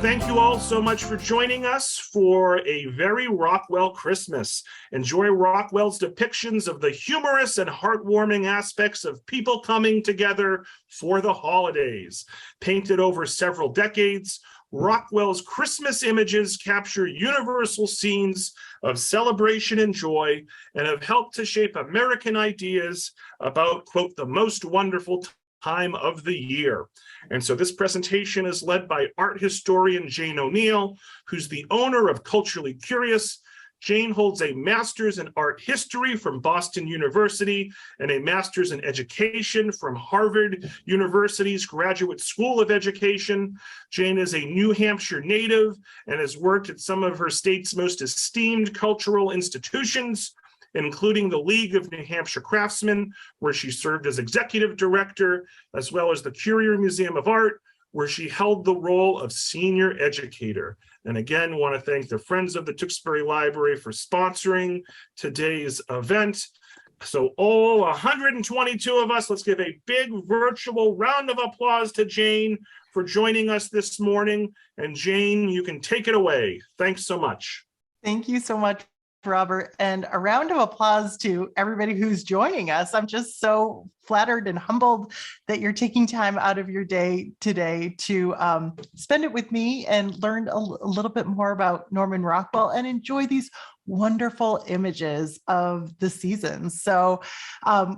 Thank you all so much for joining us for a very Rockwell Christmas. Enjoy Rockwell's depictions of the humorous and heartwarming aspects of people coming together for the holidays. Painted over several decades, Rockwell's Christmas images capture universal scenes of celebration and joy and have helped to shape American ideas about, quote, the most wonderful time of the year. And so this presentation is led by art historian Jane O'Neill, who's the owner of Culturally Curious. Jane holds a master's in art history from Boston University and a master's in education from Harvard University's Graduate School of Education. Jane is a New Hampshire native and has worked at some of her state's most esteemed cultural institutions, including the League of New Hampshire Craftsmen, where she served as executive director, as well as the Currier Museum of Art, where she held the role of senior educator. And again, want to thank the Friends of the Tewksbury Library for sponsoring today's event. So all 122 of us, let's give a big virtual round of applause to Jane for joining us this morning. And Jane, you can take it away. Thanks so much. Thank you so much, Robert, and a round of applause to everybody who's joining us. I'm just so flattered and humbled that you're taking time out of your day today to spend it with me and learn a little bit more about Norman Rockwell and enjoy these wonderful images of the seasons. So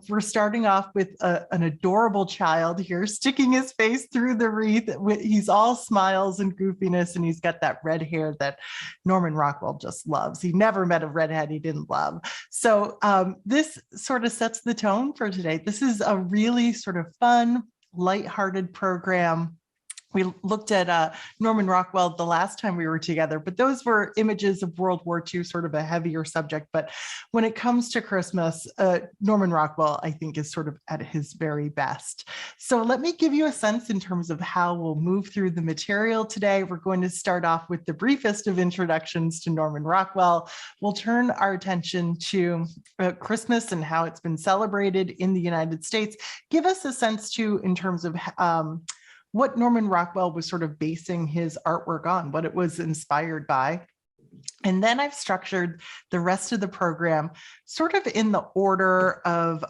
we're starting off with an adorable child here sticking his face through the wreath. He's all smiles and goofiness, and he's got that red hair that Norman Rockwell just loves. He never met a redhead he didn't love. So this sort of sets the tone for today. This is a really sort of fun, lighthearted program. We looked at Norman Rockwell the last time we were together, but those were images of World War II, sort of a heavier subject. But when it comes to Christmas, Norman Rockwell, I think, is sort of at his very best. So let me give you a sense in terms of how we'll move through the material today. We're going to start off with the briefest of introductions to Norman Rockwell. We'll turn our attention to Christmas and how it's been celebrated in the United States. Give us a sense too in terms of what Norman Rockwell was sort of basing his artwork on, what it was inspired by. And then I've structured the rest of the program sort of in the order of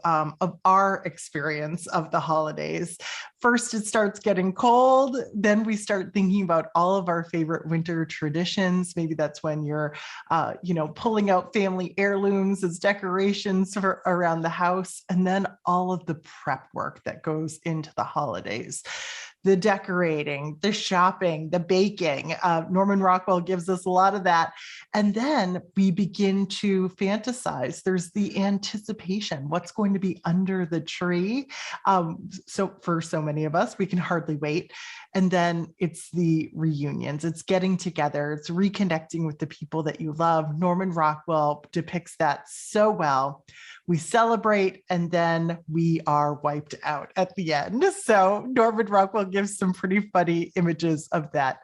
our experience of the holidays. First, it starts getting cold. Then we start thinking about all of our favorite winter traditions. Maybe that's when you're, pulling out family heirlooms as decorations for around the house. And then all of the prep work that goes into the holidays. The decorating, the shopping, the baking. Norman Rockwell gives us a lot of that. And then we begin to fantasize. There's the anticipation, what's going to be under the tree. So for so many of us, we can hardly wait. And then it's the reunions. It's getting together. It's reconnecting with the people that you love. Norman Rockwell depicts that so well. We celebrate, and then we are wiped out at the end. So Norman Rockwell gives some pretty funny images of that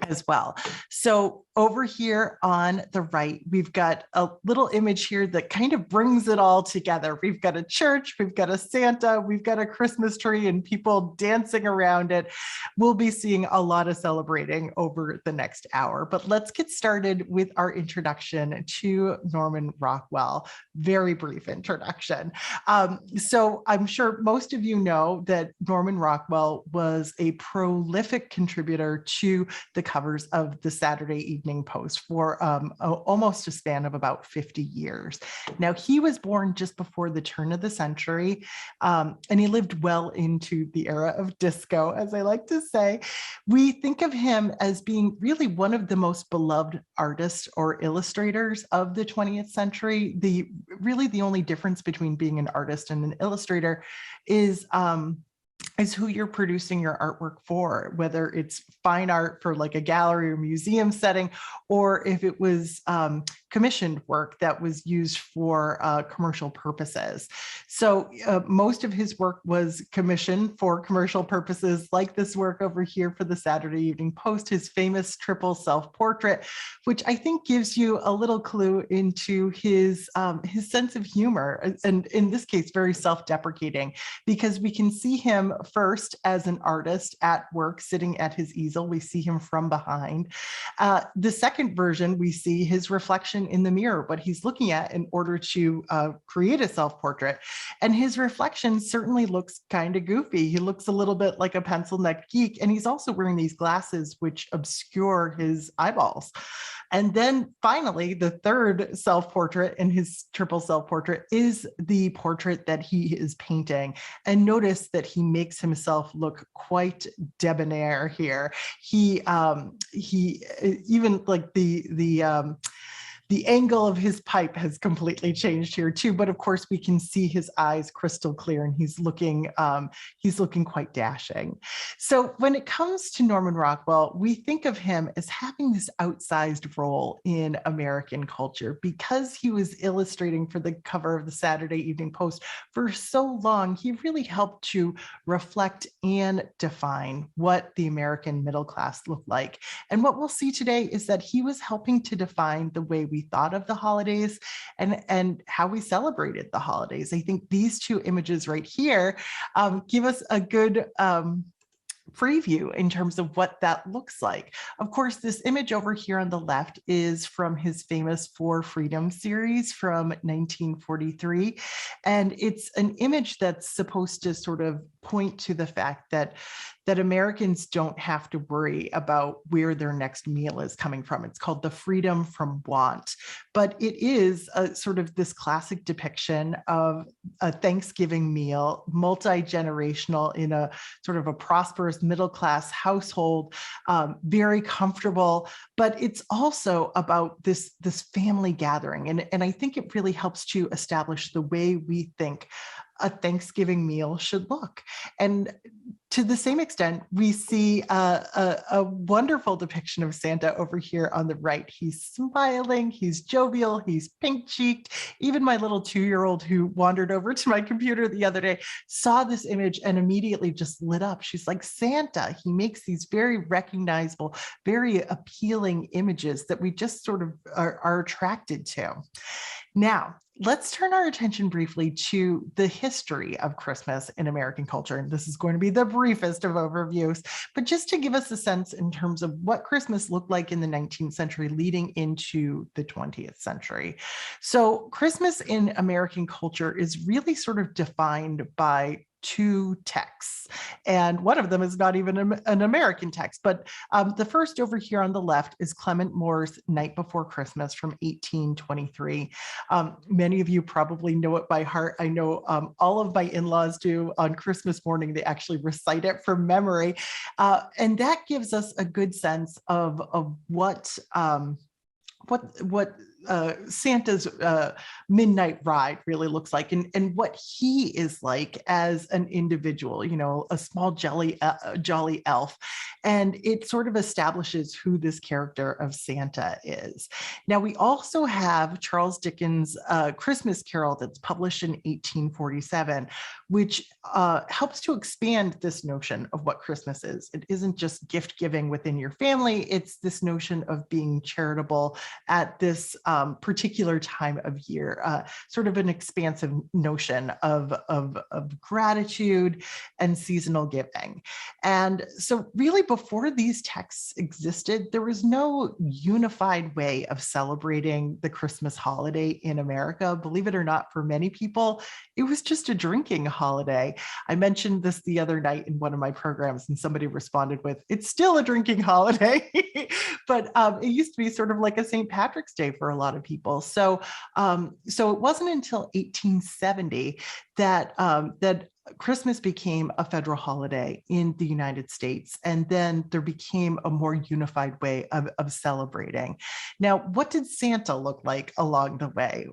as well. So over here on the right, we've got a little image here that kind of brings it all together. We've got a church, we've got a Santa, we've got a Christmas tree and people dancing around it. We'll be seeing a lot of celebrating over the next hour, but let's get started with our introduction to Norman Rockwell. Very brief introduction. So I'm sure most of you know that Norman Rockwell was a prolific contributor to the covers of the Saturday Evening Post for almost a span of about 50 years. Now, he was born just before the turn of the century, and he lived well into the era of disco, as I like to say. We think of him as being really one of the most beloved artists or illustrators of the 20th century. Really the only difference between being an artist and an illustrator is who you're producing your artwork for, whether it's fine art for like a gallery or museum setting, or if it was commissioned work that was used for commercial purposes. So most of his work was commissioned for commercial purposes, like this work over here for the Saturday Evening Post, his famous triple self-portrait, which I think gives you a little clue into his sense of humor, and in this case, very self-deprecating, because we can see him first as an artist at work, sitting at his easel. We see him from behind. The second version, we see his reflection in the mirror, what he's looking at in order to create a self-portrait. And his reflection certainly looks kind of goofy. He looks a little bit like a pencil-neck geek, and he's also wearing these glasses which obscure his eyeballs. And then finally, the third self-portrait in his triple self-portrait is the portrait that he is painting. And notice that he makes himself look quite debonair here. He even like the angle of his pipe has completely changed here too, but of course we can see his eyes crystal clear, and he's looking quite dashing. So when it comes to Norman Rockwell, we think of him as having this outsized role in American culture because he was illustrating for the cover of the Saturday Evening Post for so long. He really helped to reflect and define what the American middle class looked like. And what we'll see today is that he was helping to define the way we thought of the holidays and how we celebrated the holidays. I think these two images right here give us a good preview in terms of what that looks like. Of course, this image over here on the left is from his famous For Freedom series from 1943. And it's an image that's supposed to sort of point to the fact that Americans don't have to worry about where their next meal is coming from. It's called The Freedom from Want. But it is a sort of this classic depiction of a Thanksgiving meal, multi-generational, in a sort of a prosperous middle-class household, very comfortable. But it's also about this family gathering. And I think it really helps to establish the way we think a Thanksgiving meal should look. And to the same extent, we see a wonderful depiction of Santa over here on the right. He's smiling, he's jovial, he's pink-cheeked. Even my little 2-year-old who wandered over to my computer the other day saw this image and immediately just lit up. She's like, Santa. He makes these very recognizable, very appealing images that we just sort of are attracted to. Now, let's turn our attention briefly to the history of Christmas in American culture. And this is going to be the briefest of overviews, but just to give us a sense in terms of what Christmas looked like in the 19th century leading into the 20th century. So Christmas in American culture is really sort of defined by two texts, and one of them is not even an American text, but the first over here on the left is Clement Moore's Night Before Christmas from 1823. Many of you probably know it by heart. I know all of my in-laws do. On Christmas morning, they actually recite it from memory, and that gives us a good sense of what Santa's midnight ride really looks like, and what he is like as an individual, you know, a small jolly elf. And it sort of establishes who this character of Santa is. Now, we also have Charles Dickens' Christmas Carol that's published in 1847, which helps to expand this notion of what Christmas is. It isn't just gift giving within your family, it's this notion of being charitable at this particular time of year, sort of an expansive notion of gratitude and seasonal giving. And so really before these texts existed, there was no unified way of celebrating the Christmas holiday in America. Believe it or not, for many people, it was just a drinking holiday. I mentioned this the other night in one of my programs, and somebody responded with, it's still a drinking holiday. But it used to be sort of like a St. Patrick's Day for a lot of people. So it wasn't until 1870 that Christmas became a federal holiday in the United States, and then there became a more unified way of celebrating. Now, what did Santa look like along the way?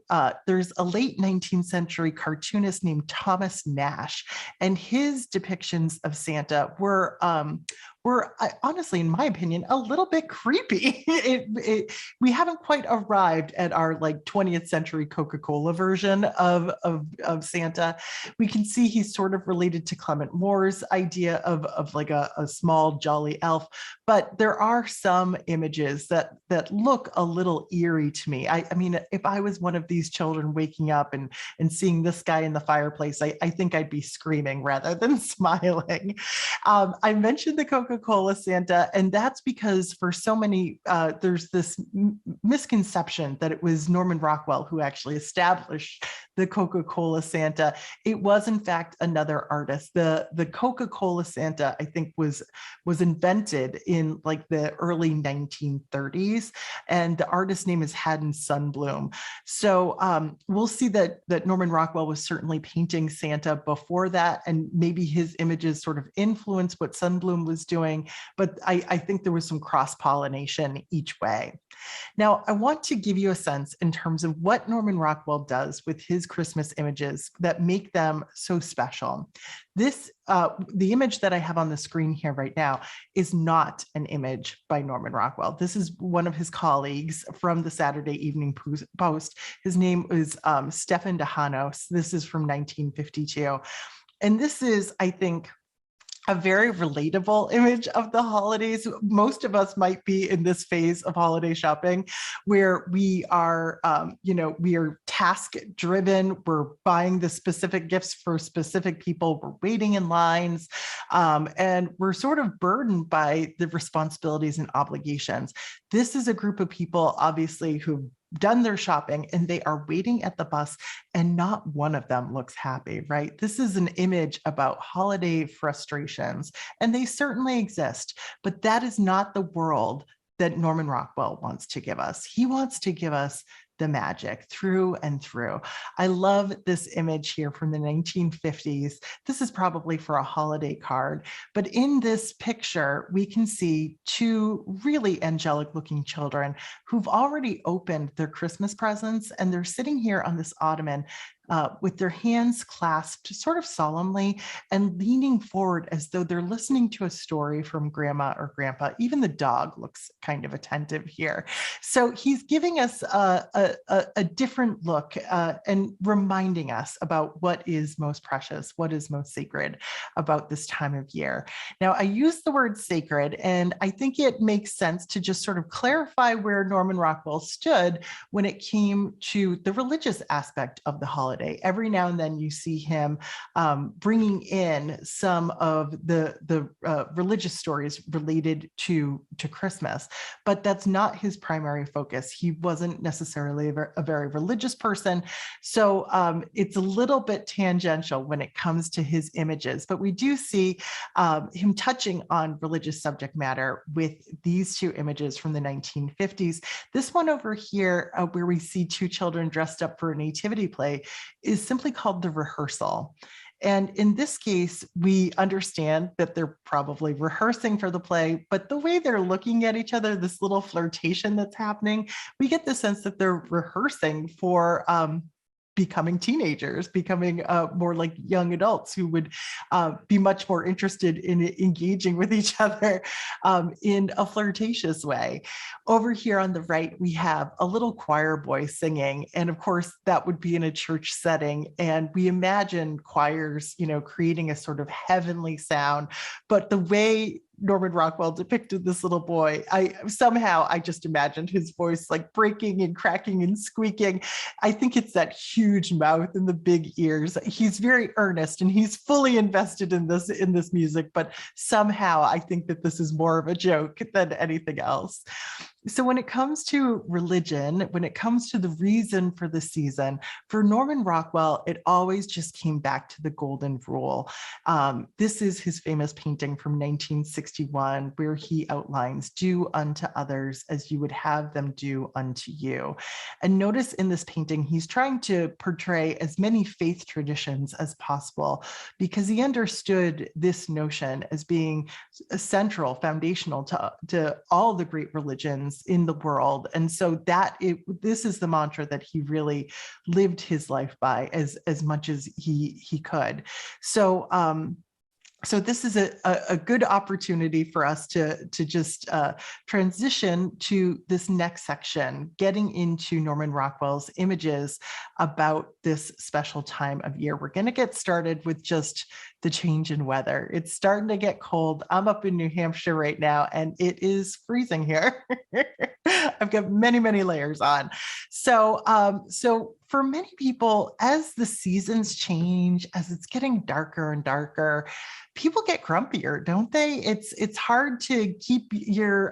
There's a late 19th century cartoonist named Thomas Nash, and his depictions of Santa were honestly, in my opinion, a little bit creepy. We haven't quite arrived at our like 20th century Coca-Cola version of Santa. We can see he's sort of related to Clement Moore's idea of like a small jolly elf, but there are some images that look a little eerie to me. I mean, if I was one of these children waking up and seeing this guy in the fireplace, I think I'd be screaming rather than smiling. I mentioned the Coca-Cola Santa, and that's because for so many, there's this misconception that it was Norman Rockwell who actually established the Coca-Cola Santa. It was in fact another artist. The Coca-Cola Santa, I think, was invented in like the early 1930s, and the artist's name is Haddon Sundblom. So we'll see that Norman Rockwell was certainly painting Santa before that, and maybe his images sort of influenced what Sundblom was doing, but I think there was some cross-pollination each way. Now, I want to give you a sense in terms of what Norman Rockwell does with his Christmas images that make them so special. This, the image that I have on the screen here right now is not an image by Norman Rockwell. This is one of his colleagues from the Saturday Evening Post. His name is Stefan Dehanos. This is from 1952. And this is, I think, a very relatable image of the holidays. Most of us might be in this phase of holiday shopping where we are, we are task driven. We're buying the specific gifts for specific people. We're waiting in lines, and we're sort of burdened by the responsibilities and obligations. This is a group of people, obviously, who've done their shopping and they are waiting at the bus, and not one of them looks happy, right? This is an image about holiday frustrations, and they certainly exist, but that is not the world that Norman Rockwell wants to give us. He wants to give us the magic through and through. I love this image here from the 1950s. This is probably for a holiday card, but in this picture, we can see two really angelic looking children who've already opened their Christmas presents, and they're sitting here on this ottoman with their hands clasped sort of solemnly and leaning forward as though they're listening to a story from grandma or grandpa. Even the dog looks kind of attentive here. So he's giving us a different look and reminding us about what is most precious, what is most sacred about this time of year. Now, I use the word sacred, and I think it makes sense to just sort of clarify where Norman Rockwell stood when it came to the religious aspect of the holiday. Every now and then you see him bringing in some of the religious stories related to Christmas, but that's not his primary focus. He wasn't necessarily a very religious person, so it's a little bit tangential when it comes to his images, but we do see him touching on religious subject matter with these two images from the 1950s. This one over here, where we see two children dressed up for a nativity play, is simply called The Rehearsal. And in this case, we understand that they're probably rehearsing for the play, but the way they're looking at each other, this little flirtation that's happening, we get the sense that they're rehearsing for becoming teenagers, becoming more like young adults who would be much more interested in engaging with each other in a flirtatious way. Over here on the right, we have a little choir boy singing. And of course, that would be in a church setting. And we imagine choirs, creating a sort of heavenly sound. But the way Norman Rockwell depicted this little boy, I just imagined his voice like breaking and cracking and squeaking. I think it's that huge mouth and the big ears. He's very earnest and he's fully invested in this music, but somehow I think that this is more of a joke than anything else. So when it comes to religion, when it comes to the reason for the season, for Norman Rockwell, it always just came back to the golden rule. This is his famous painting from 1961, where he outlines, "Do unto others as you would have them do unto you." And notice in this painting, he's trying to portray as many faith traditions as possible, because he understood this notion as being central, foundational to all the great religions in the world. And so this is the mantra that he really lived his life by as much as he could. So this is a good opportunity for us to just transition to this next section, getting into Norman Rockwell's images about this special time of year. We're going to get started with just the change in weather. It's starting to get cold. I'm up in New Hampshire right now, and it is freezing here. I've got many, many layers on. So for many people, as the seasons change, as it's getting darker and darker, people get grumpier, don't they? It's hard to keep your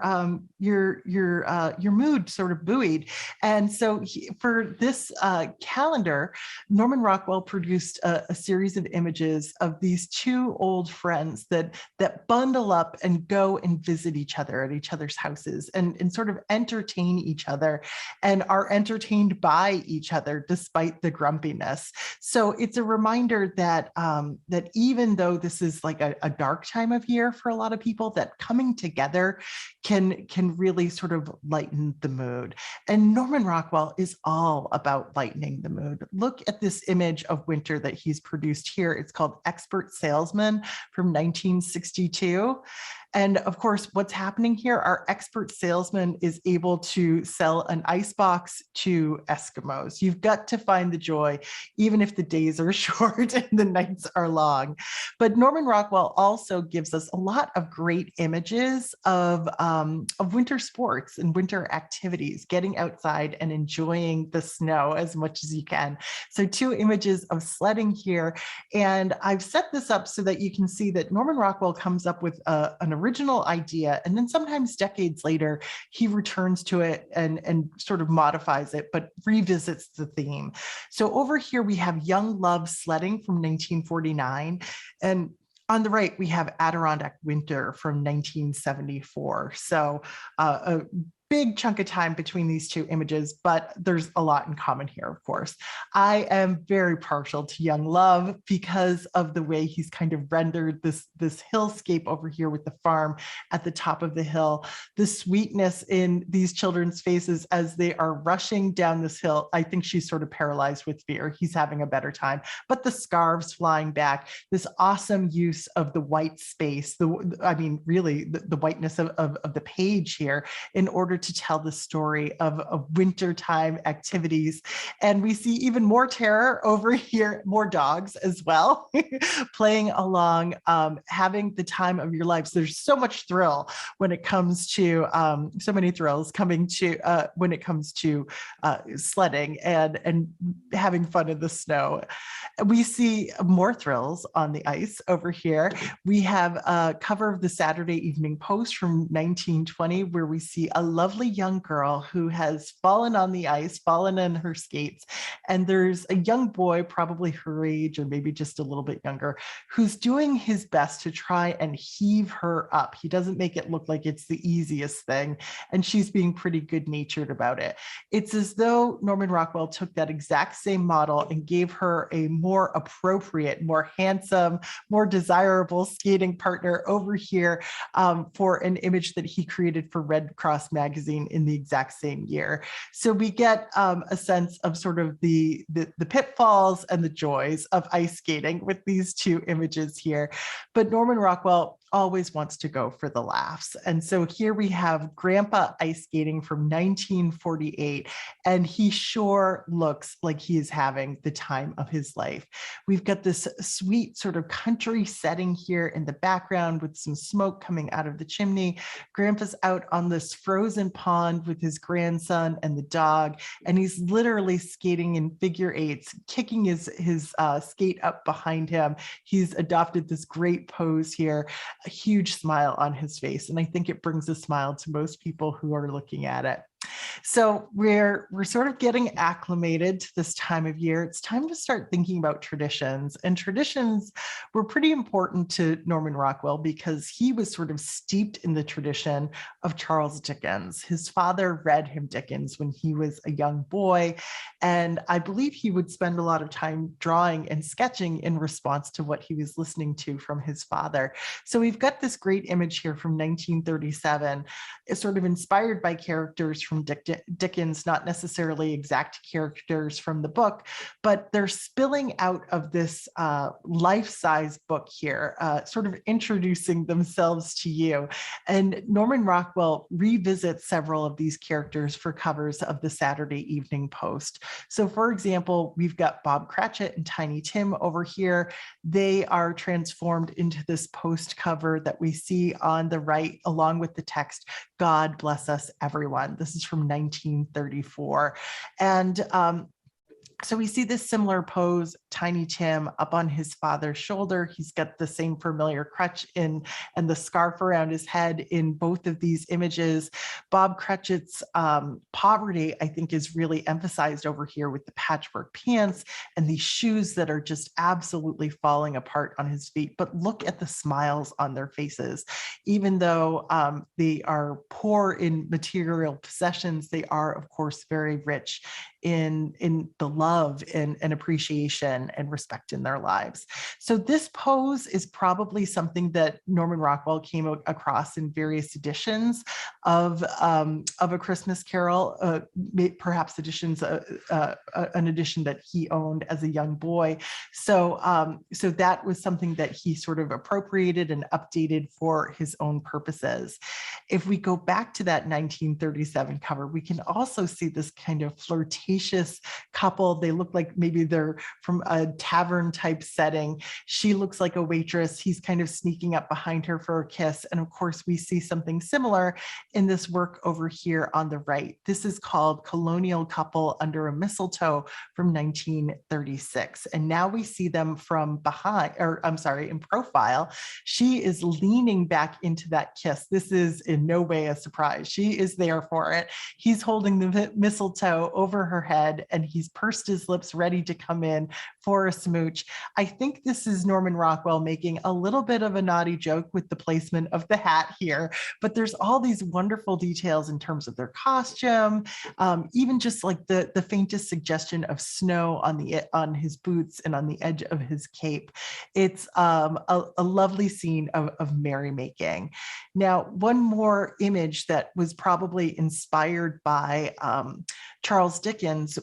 mood sort of buoyed. And so for this calendar, Norman Rockwell produced a series of images of these two old friends that bundle up and go and visit each other at each other's houses and sort of entertain each other and are entertained by each other despite the grumpiness. So it's a reminder that that even though this is like a dark time of year for a lot of people, that coming together can really sort of lighten the mood. And Norman Rockwell is all about lightening the mood. Look at this image of winter that he's produced here. It's called Expert Salesman from 1962. And of course, what's happening here, our expert salesman is able to sell an icebox to Eskimos. You've got to find the joy, even if the days are short and the nights are long. But Norman Rockwell also gives us a lot of great images of winter sports and winter activities, getting outside and enjoying the snow as much as you can. So 2 images of sledding here. And I've set this up so that you can see that Norman Rockwell comes up with an original idea, and then sometimes decades later, he returns to it and sort of modifies it, but revisits the theme. So over here, we have Young Love Sledding from 1949. And on the right, we have Adirondack Winter from 1974. So a big chunk of time between these 2 images, but there's a lot in common here, of course. I am very partial to Young Love because of the way he's kind of rendered this hillscape over here with the farm at the top of the hill. The sweetness in these children's faces as they are rushing down this hill. I think she's sort of paralyzed with fear. He's having a better time. But the scarves flying back, this awesome use of the white space, the whiteness of the page here in order to tell the story of wintertime activities. And we see even more terror over here, more dogs as well, playing along, having the time of your lives. There's so much thrill when it comes to, so many thrills coming to, when it comes to sledding and having fun in the snow. We see more thrills on the ice over here. We have a cover of the Saturday Evening Post from 1920, where we see a lovely young girl who has fallen on the ice, fallen in her skates. And there's a young boy, probably her age or maybe just a little bit younger, who's doing his best to try and heave her up. He doesn't make it look like it's the easiest thing. And she's being pretty good-natured about it. It's as though Norman Rockwell took that exact same model and gave her a more appropriate, more handsome, more desirable skating partner over here for an image that he created for Red Cross magazine in the exact same year. So we get a sense of sort of the pitfalls and the joys of ice skating with these 2 images here. But Norman Rockwell always wants to go for the laughs. And so here we have Grandpa ice skating from 1948, and he sure looks like he is having the time of his life. We've got this sweet sort of country setting here in the background with some smoke coming out of the chimney. Grandpa's out on this frozen pond with his grandson and the dog, and he's literally skating in figure 8s, kicking his skate up behind him. He's adopted this great pose here. a huge smile on his face. And I think it brings a smile to most people who are looking at it. So we're sort of getting acclimated to this time of year. It's time to start thinking about traditions. And traditions were pretty important to Norman Rockwell because he was sort of steeped in the tradition of Charles Dickens. His father read him Dickens when he was a young boy. And I believe he would spend a lot of time drawing and sketching in response to what he was listening to from his father. So we've got this great image here from 1937. It's sort of inspired by characters from Dickens, not necessarily exact characters from the book, but they're spilling out of this life-size book here, sort of introducing themselves to you. And Norman Rockwell revisits several of these characters for covers of the Saturday Evening Post. So for example, we've got Bob Cratchit and Tiny Tim over here. They are transformed into this post cover that we see on the right, along with the text, "God bless us, everyone." This is from 1934. And so we see this similar pose, Tiny Tim up on his father's shoulder. He's got the same familiar crutch and the scarf around his head in both of these images. Bob Cratchit's poverty, I think, is really emphasized over here with the patchwork pants and these shoes that are just absolutely falling apart on his feet. But look at the smiles on their faces. Even though they are poor in material possessions, they are, of course, very rich in the love and appreciation and respect in their lives. So this pose is probably something that Norman Rockwell came across in various editions of A Christmas Carol, perhaps editions, an edition that he owned as a young boy. So that was something that he sort of appropriated and updated for his own purposes. If we go back to that 1937 cover, we can also see this kind of flirtatious couple. They look like maybe they're from a tavern type setting. She looks like a waitress. He's kind of sneaking up behind her for a kiss. And of course, we see something similar in this work over here on the right. This is called Colonial Couple Under a Mistletoe from 1936. And now we see them from behind, or I'm sorry, in profile. She is leaning back into that kiss. This is in no way a surprise. She is there for it. He's holding the mistletoe over her head and he's pursed his lips ready to come in for a smooch. I think this is Norman Rockwell making a little bit of a naughty joke with the placement of the hat here, but there's all these wonderful details in terms of their costume, even just like the faintest suggestion of snow on his boots and on the edge of his cape. It's a lovely scene of merrymaking. Now, one more image that was probably inspired by Charles Dickens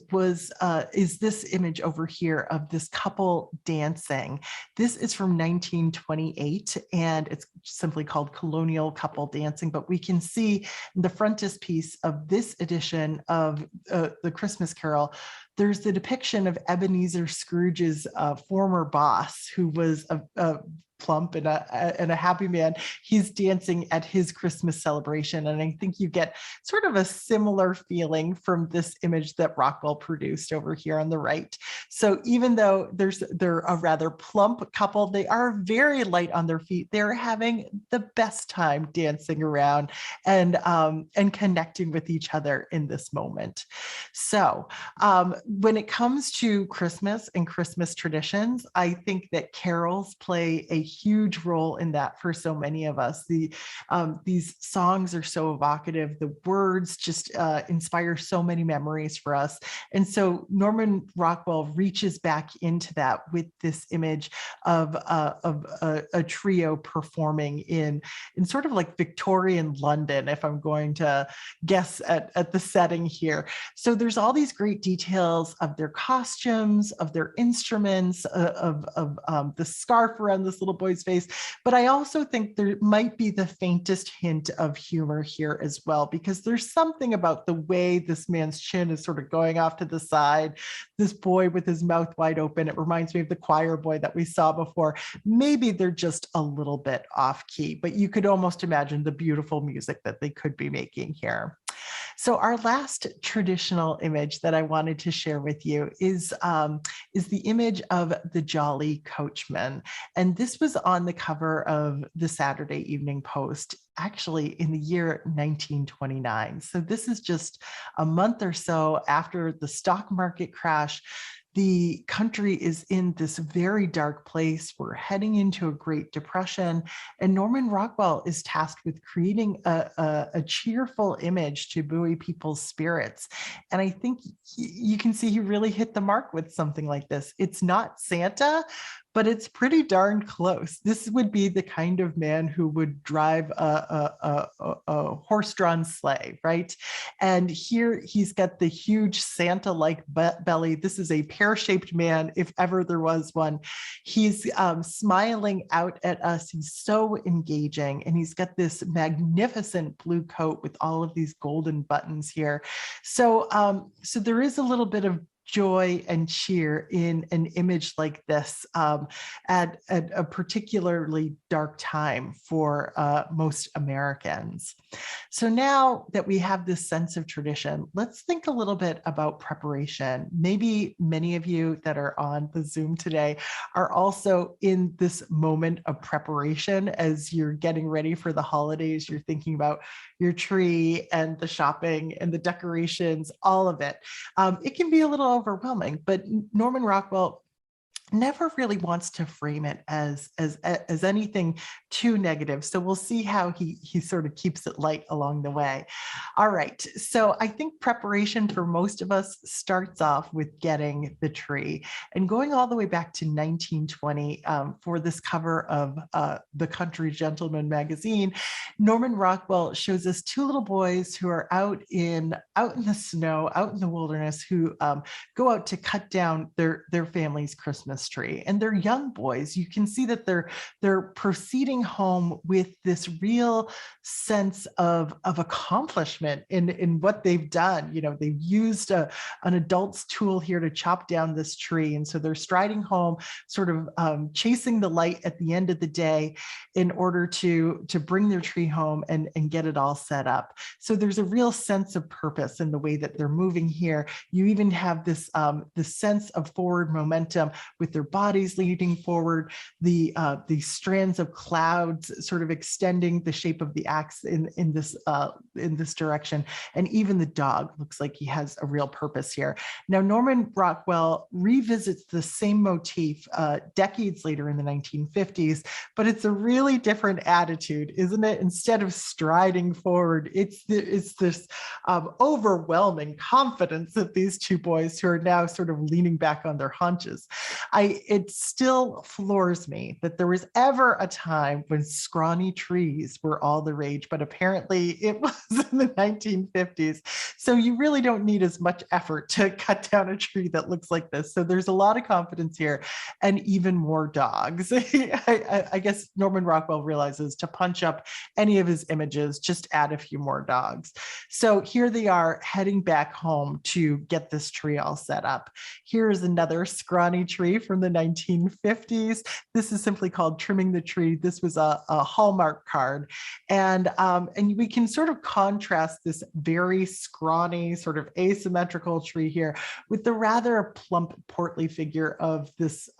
is this image over here of this couple dancing. This is from 1928 and it's simply called Colonial Couple Dancing, but we can see in the frontispiece of this edition of the Christmas Carol, there's the depiction of Ebenezer Scrooge's former boss, who was a plump and a happy man. He's dancing at his Christmas celebration. And I think you get sort of a similar feeling from this image that Rockwell produced over here on the right. So even though they're a rather plump couple, they are very light on their feet. They're having the best time dancing around and connecting with each other in this moment. So when it comes to Christmas and Christmas traditions, I think that carols play a huge role in that for so many of us. These songs are so evocative. The words just inspire so many memories for us. And so Norman Rockwell reaches back into that with this image of a trio performing in sort of like Victorian London, if I'm going to guess at the setting here. So there's all these great details of their costumes, of their instruments, of the scarf around this little boy's face. But I also think there might be the faintest hint of humor here as well, because there's something about the way this man's chin is sort of going off to the side, this boy with his mouth wide open. It reminds me of the choir boy that we saw before. Maybe they're just a little bit off key, but you could almost imagine the beautiful music that they could be making here. So our last traditional image that I wanted to share with you is the image of the Jolly Coachman. And this was on the cover of the Saturday Evening Post, actually in the year 1929. So this is just a month or so after the stock market crash. The country is in this very dark place. We're heading into a Great Depression, and Norman Rockwell is tasked with creating a cheerful image to buoy people's spirits. And I think you can see he really hit the mark with something like this. It's not Santa, but it's pretty darn close. This would be the kind of man who would drive a horse-drawn sleigh, right? And here he's got the huge Santa-like belly. This is a pear-shaped man, if ever there was one. He's smiling out at us. He's so engaging, and he's got this magnificent blue coat with all of these golden buttons here. So there is a little bit of joy and cheer in an image like this at a particularly dark time for most Americans. So now that we have this sense of tradition, let's think a little bit about preparation. Maybe many of you that are on the Zoom today are also in this moment of preparation as you're getting ready for the holidays. You're thinking about your tree and the shopping and the decorations, all of it. It can be a little overwhelming, but Norman Rockwell never really wants to frame it as anything too negative. So we'll see how he sort of keeps it light along the way. All right. So I think preparation for most of us starts off with getting the tree, and going all the way back to 1920 for this cover of the Country Gentleman magazine. Norman Rockwell shows us two little boys who are out in the snow, out in the wilderness, who go out to cut down their family's Christmas tree. And they're young boys. You can see that they're proceeding home with this real sense of accomplishment in what they've done. You know, they've used an adult's tool here to chop down this tree. And so they're striding home, sort of chasing the light at the end of the day in order to bring their tree home and get it all set up. So there's a real sense of purpose in the way that they're moving here. You even have this sense of forward momentum with their bodies leading forward, the strands of clouds sort of extending the shape of the axe in this direction. And even the dog looks like he has a real purpose here. Now, Norman Rockwell revisits the same motif decades later in the 1950s, but it's a really different attitude, isn't it? Instead of striding forward, it's this overwhelming confidence of these two boys who are now sort of leaning back on their haunches. It still floors me that there was ever a time when scrawny trees were all the rage, but apparently it was in the 1950s. So you really don't need as much effort to cut down a tree that looks like this. So there's a lot of confidence here, and even more dogs. I guess Norman Rockwell realizes to punch up any of his images, just add a few more dogs. So here they are heading back home to get this tree all set up. Here is another scrawny tree from the 1950s. This is simply called Trimming the Tree. This was a Hallmark card. And we can sort of contrast this very scrawny, sort of asymmetrical tree here with the rather plump, portly figure of this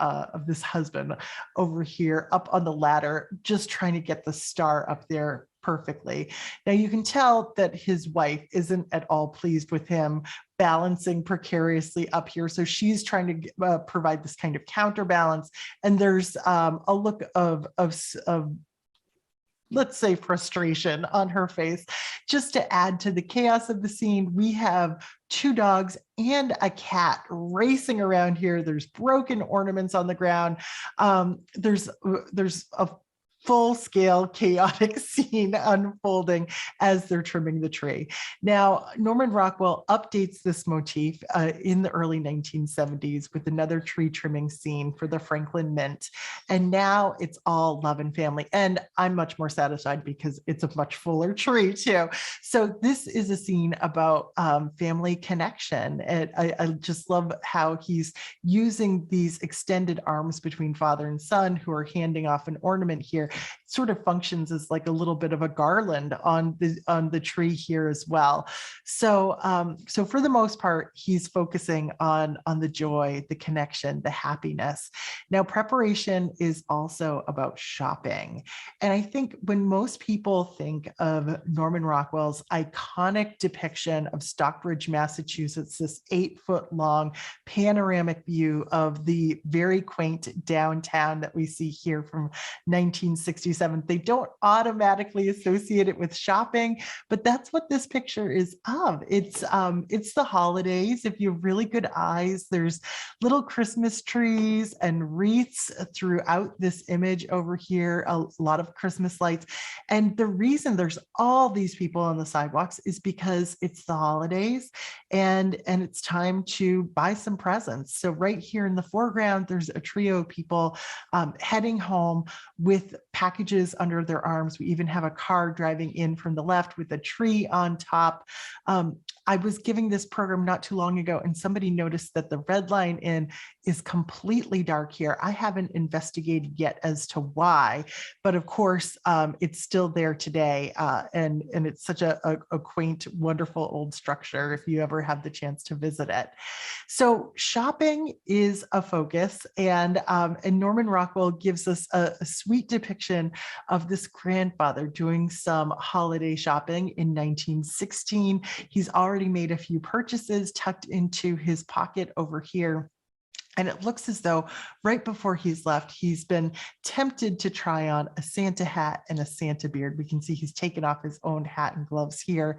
husband over here up on the ladder, just trying to get the star up there perfectly. Now you can tell that his wife isn't at all pleased with him balancing precariously up here. So she's trying to provide this kind of counterbalance. And there's a look of let's say frustration on her face. Just to add to the chaos of the scene, we have two dogs and a cat racing around here. There's broken ornaments on the ground. There's a full-scale chaotic scene unfolding as they're trimming the tree. Now, Norman Rockwell updates this motif in the early 1970s with another tree trimming scene for the Franklin Mint. And now it's all love and family. And I'm much more satisfied because it's a much fuller tree too. So this is a scene about family connection. And I just love how he's using these extended arms between father and son who are handing off an ornament here It sort of functions as like a little bit of a garland on the tree here as well. So so for the most part, he's focusing on the joy, the connection, the happiness. Now, preparation is also about shopping. And I think when most people think of Norman Rockwell's iconic depiction of Stockbridge, Massachusetts, this 8-foot long panoramic view of the very quaint downtown that we see here from 1967, they don't automatically associate it with shopping, but that's what this picture is of. It's the holidays. If you have really good eyes, there's little Christmas trees and wreaths throughout this image over here, a lot of Christmas lights. And the reason there's all these people on the sidewalks is because it's the holidays and it's time to buy some presents. So right here in the foreground, there's a trio of people heading home with packages under their arms. We even have a car driving in from the left with a tree on top. I was giving this program not too long ago, and somebody noticed that the red line in is completely dark here. I haven't investigated yet as to why, but of course, it's still there today. And it's such a quaint, wonderful old structure if you ever have the chance to visit it. So shopping is a focus, and Norman Rockwell gives us a sweet depiction of this grandfather doing some holiday shopping in 1916. He's already made a few purchases tucked into his pocket over here. And it looks as though right before he's left, he's been tempted to try on a Santa hat and a Santa beard. We can see he's taken off his own hat and gloves here.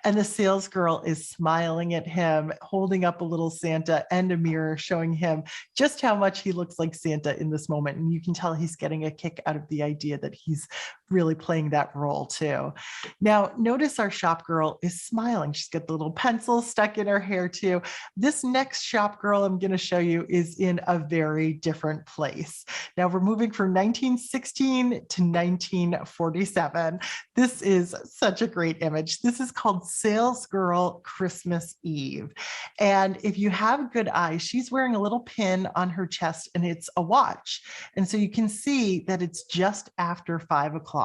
And the sales girl is smiling at him, holding up a little Santa and a mirror, showing him just how much he looks like Santa in this moment. And you can tell he's getting a kick out of the idea that he's really playing that role too. Now, notice our shop girl is smiling. She's got the little pencil stuck in her hair too. This next shop girl I'm going to show you is in a very different place. Now we're moving from 1916 to 1947. This is such a great image. This is called Sales Girl Christmas Eve. And if you have good eyes, she's wearing a little pin on her chest and it's a watch. And so you can see that it's just after 5 o'clock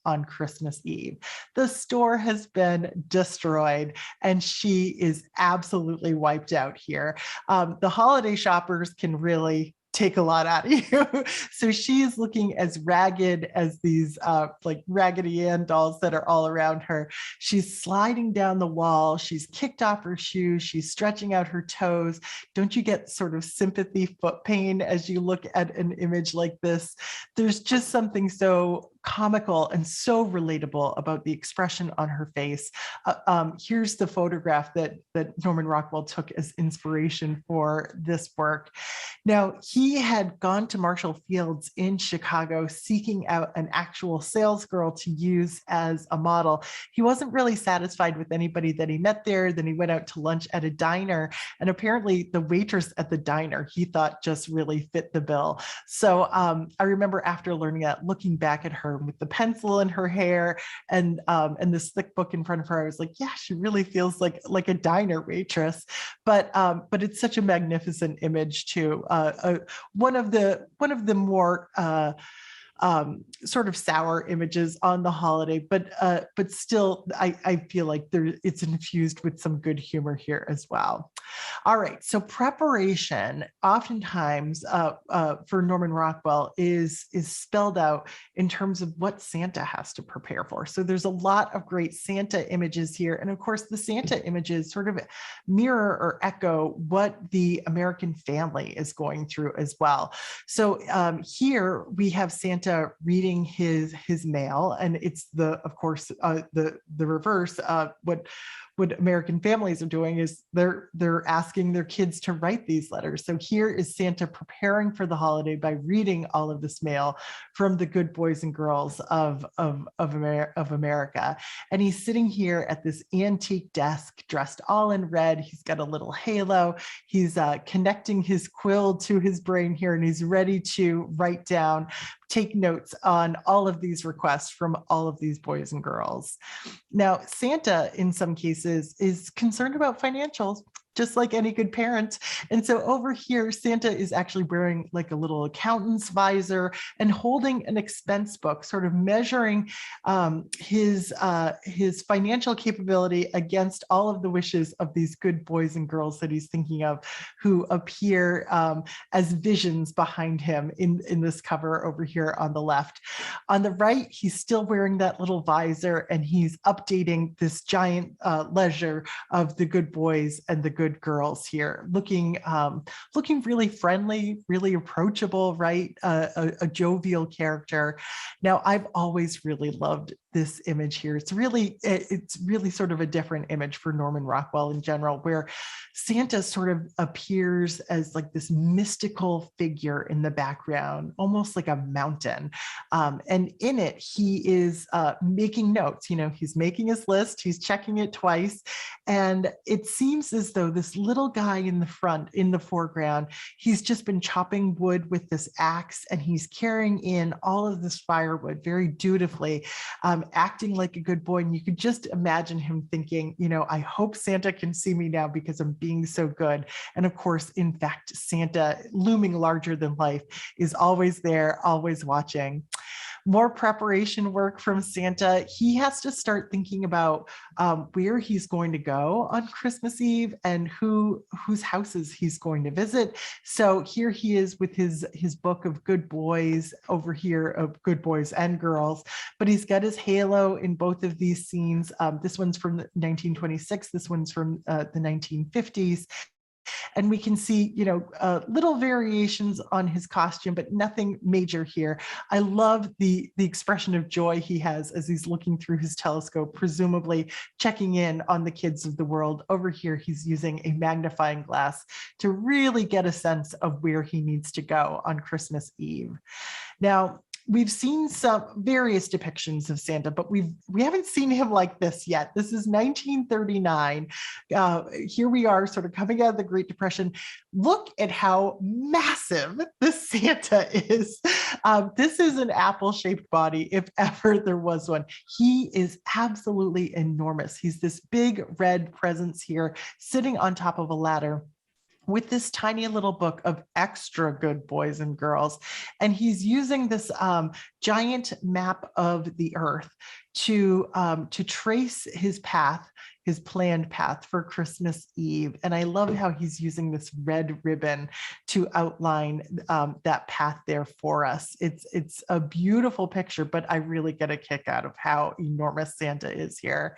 on Christmas Eve. The store has been destroyed and she is absolutely wiped out here. The holiday shoppers can really take a lot out of you. So she is looking as ragged as these like Raggedy Ann dolls that are all around her. She's sliding down the wall. She's kicked off her shoes. She's stretching out her toes. Don't you get sort of sympathy foot pain as you look at an image like this? There's just something so comical and so relatable about the expression on her face. Here's the photograph that Norman Rockwell took as inspiration for this work. Now, he had gone to Marshall Field's in Chicago seeking out an actual sales girl to use as a model. He wasn't really satisfied with anybody that he met there. Then he went out to lunch at a diner, and apparently the waitress at the diner he thought just really fit the bill. So I remember after learning that, looking back at her with the pencil in her hair and this thick book in front of her, I was like, yeah, she really feels like a diner waitress. But it's such a magnificent image too. One of the more sort of sour images on the holiday, but still, I feel like it's infused with some good humor here as well. All right, so preparation oftentimes for Norman Rockwell is spelled out in terms of what Santa has to prepare for. So there's a lot of great Santa images here, and of course the Santa images sort of mirror or echo what the American family is going through as well. So here we have Santa reading his mail, and it's of course the reverse. What American families are doing is they're asking their kids to write these letters. So here is Santa preparing for the holiday by reading all of this mail from the good boys and girls of America. And he's sitting here at this antique desk dressed all in red. He's got a little halo. He's connecting his quill to his brain here, and he's ready to write down, take notes on all of these requests from all of these boys and girls. Now, Santa, in some cases, is concerned about financials, just like any good parent. And so over here, Santa is actually wearing like a little accountant's visor and holding an expense book, sort of measuring his financial capability against all of the wishes of these good boys and girls that he's thinking of, who appear as visions behind him in this cover over here on the left. On the right, he's still wearing that little visor, and he's updating this giant ledger of the good boys and the good girls here, looking really friendly, really approachable, right? A jovial character. Now, I've always really loved this image here. It's really sort of a different image for Norman Rockwell in general, where Santa sort of appears as like this mystical figure in the background, almost like a mountain. And in it, he is making notes. He's making his list, he's checking it twice. And it seems as though this little guy in the foreground, he's just been chopping wood with this axe, and he's carrying in all of this firewood very dutifully, acting like a good boy. And you could just imagine him thinking, I hope Santa can see me now because I'm being so good. And of course, in fact, Santa, looming larger than life, is always there, always watching. More preparation work from Santa. He has to start thinking about where he's going to go on Christmas Eve and whose houses he's going to visit. So here he is with his book of good boys over here, of good boys and girls, but he's got his halo in both of these scenes. This one's from 1926, this one's from the 1950s. And we can see, little variations on his costume, but nothing major here. I love the expression of joy he has as he's looking through his telescope, presumably checking in on the kids of the world. Over here, he's using a magnifying glass to really get a sense of where he needs to go on Christmas Eve. Now, we've seen some various depictions of Santa, but we haven't seen him like this yet. This is 1939. Here we are sort of coming out of the Great Depression. Look at how massive this Santa is. This is an apple-shaped body, if ever there was one. He is absolutely enormous. He's this big red presence here sitting on top of a ladder with this tiny little book of extra good boys and girls. And he's using this giant map of the earth to trace his path, his planned path for Christmas Eve. And I love how he's using this red ribbon to outline that path there for us. It's a beautiful picture, but I really get a kick out of how enormous Santa is here.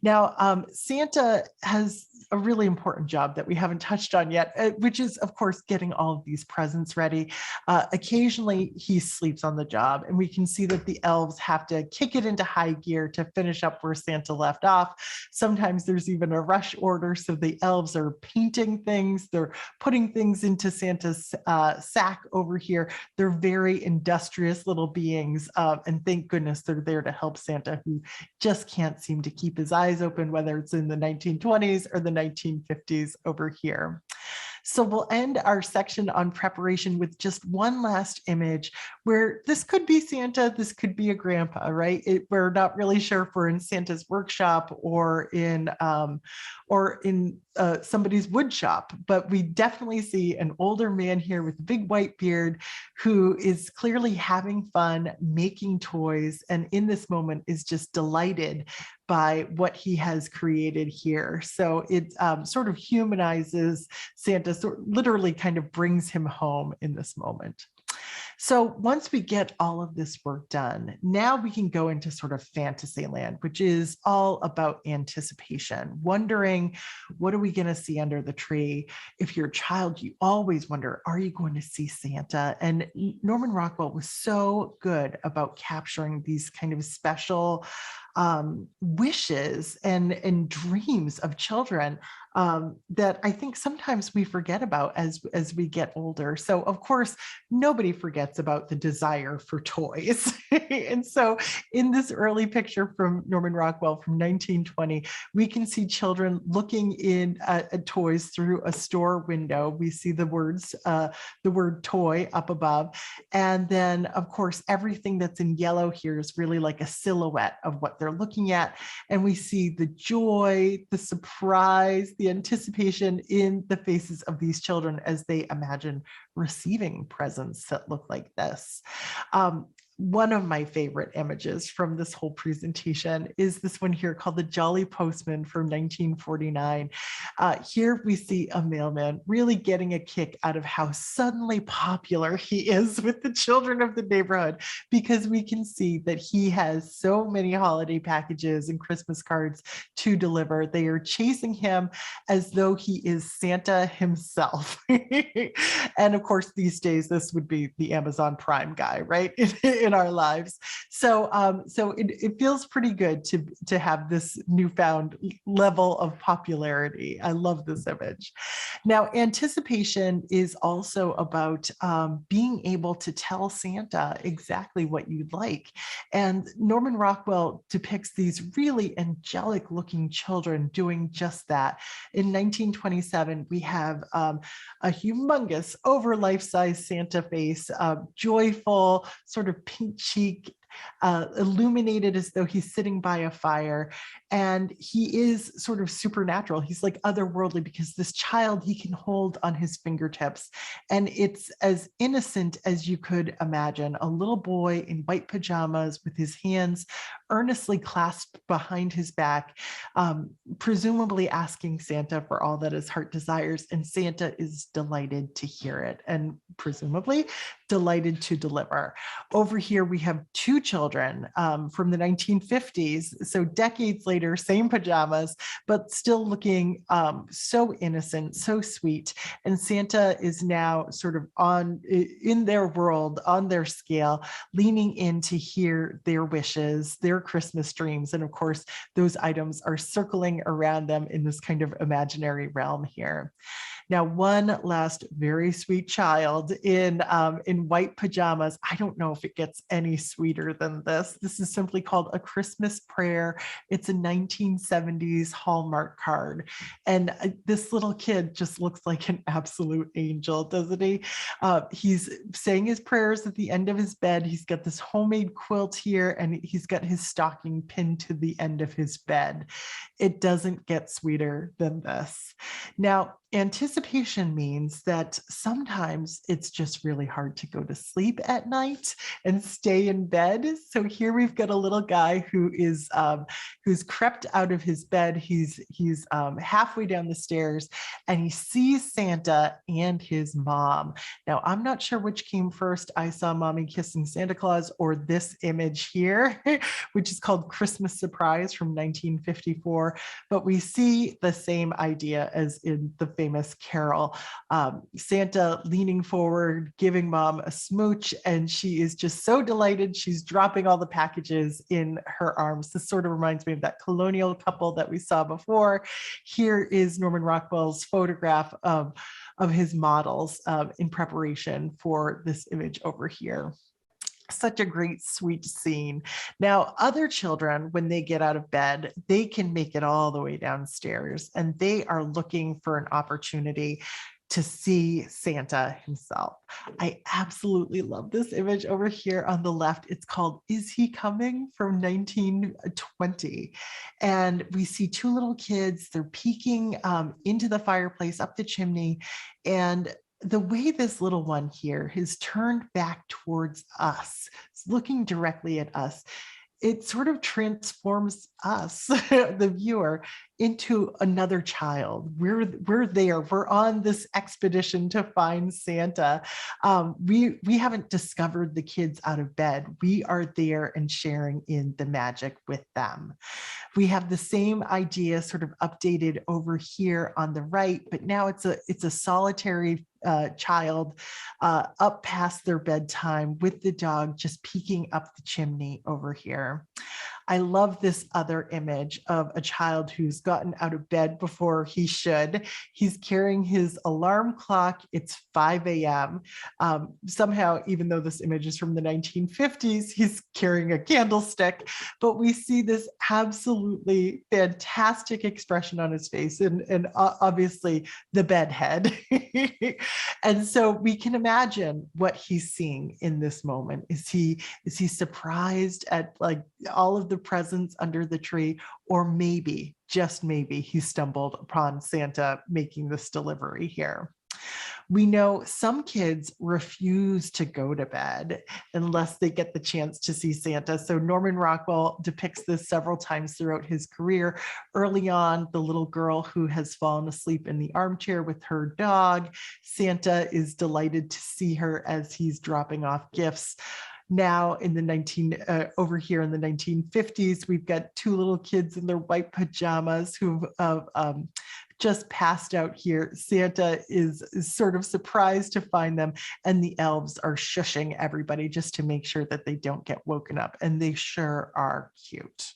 Now, Santa has a really important job that we haven't touched on yet, which is, of course, getting all of these presents ready. Occasionally, he sleeps on the job, and we can see that the elves have to kick it into high gear to finish up where Santa left off. Sometimes there's even a rush order, so the elves are painting things, they're putting things into Santa's sack over here. They're very industrious little beings, and thank goodness they're there to help Santa, who just can't seem to keep his eyes open, whether it's in the 1920s or the 1950s over here. So we'll end our section on preparation with just one last image where this could be Santa, this could be a grandpa, right? We're not really sure if we're in Santa's workshop or in somebody's wood shop, but we definitely see an older man here with a big white beard who is clearly having fun making toys, and in this moment is just delighted by what he has created here. So it sort of humanizes Santa, literally kind of brings him home in this moment. So once we get all of this work done, now we can go into sort of fantasy land, which is all about anticipation, wondering, what are we going to see under the tree? If you're a child, you always wonder, are you going to see Santa? And Norman Rockwell was so good about capturing these kind of special wishes and dreams of children that I think sometimes we forget about as we get older. So of course, nobody forgets about the desire for toys. And so in this early picture from Norman Rockwell from 1920, we can see children looking in at toys through a store window. We see the word toy up above. And then of course, everything that's in yellow here is really like a silhouette of what they're looking at. And we see the joy, the surprise, the the anticipation in the faces of these children as they imagine receiving presents that look like this. One of my favorite images from this whole presentation is this one here called the Jolly Postman from 1949. Here we see a mailman really getting a kick out of how suddenly popular he is with the children of the neighborhood, because we can see that he has so many holiday packages and Christmas cards to deliver. They are chasing him as though he is Santa himself. And of course, these days, this would be the Amazon Prime guy, right? In our lives. So it feels pretty good to have this newfound level of popularity. I love this image. Now, anticipation is also about being able to tell Santa exactly what you'd like. And Norman Rockwell depicts these really angelic looking children doing just that. In 1927, we have a humongous over life-size Santa face, joyful, sort of pink cheek, illuminated as though he's sitting by a fire. And he is sort of supernatural. He's like otherworldly because this child he can hold on his fingertips. And it's as innocent as you could imagine. A little boy in white pajamas with his hands earnestly clasped behind his back, presumably asking Santa for all that his heart desires. And Santa is delighted to hear it and presumably delighted to deliver. Over here, we have two children from the 1950s. So decades later, same pajamas, but still looking so innocent, so sweet. And Santa is now sort of in their world, on their scale, leaning in to hear their wishes, their Christmas dreams. And of course, those items are circling around them in this kind of imaginary realm here. Now, one last very sweet child in white pajamas. I don't know if it gets any sweeter than this. This is simply called A Christmas Prayer. It's a 1970s Hallmark card. And this little kid just looks like an absolute angel, doesn't he? He's saying his prayers at the end of his bed. He's got this homemade quilt here, and he's got his stocking pinned to the end of his bed. It doesn't get sweeter than this. Now, anticipation means that sometimes it's just really hard to go to sleep at night and stay in bed. So here we've got a little guy who's crept out of his bed. He's halfway down the stairs, and he sees Santa and his mom. Now, I'm not sure which came first. I saw mommy kissing Santa Claus or this image here, which is called Christmas Surprise from 1954. But we see the same idea as in the famous carol. Santa leaning forward, giving mom a smooch, and she is just so delighted. She's dropping all the packages in her arms. This sort of reminds me of that colonial couple that we saw before. Here is Norman Rockwell's photograph of his models in preparation for this image over here. Such a great, sweet scene. Now, other children, when they get out of bed, they can make it all the way downstairs, and they are looking for an opportunity to see Santa himself. I absolutely love this image over here on the left. It's called Is He Coming? From 1920. And we see two little kids. They're peeking into the fireplace, up the chimney. And the way this little one here is turned back towards us, looking directly at us, it sort of transforms us, the viewer, into another child. We're there. We're on this expedition to find Santa. We haven't discovered the kids out of bed. We are there and sharing in the magic with them. We have the same idea sort of updated over here on the right, but now it's a solitary child up past their bedtime with the dog just peeking up the chimney over here. I love this other image of a child who's gotten out of bed before he should. He's carrying his alarm clock. It's 5 a.m. Somehow, even though this image is from the 1950s, he's carrying a candlestick, but we see this absolutely fantastic expression on his face and obviously the bedhead. And so we can imagine what he's seeing in this moment. Is he surprised at like all of the presents under the tree, or maybe just maybe he stumbled upon Santa making this delivery here. We know some kids refuse to go to bed unless they get the chance to see Santa. So Norman Rockwell depicts this several times throughout his career. Early on, the little girl who has fallen asleep in the armchair with her dog, Santa is delighted to see her as he's dropping off gifts. Now in the over here in the 1950s, we've got two little kids in their white pajamas who've just passed out here. Santa is sort of surprised to find them, and the elves are shushing everybody just to make sure that they don't get woken up, and they sure are cute.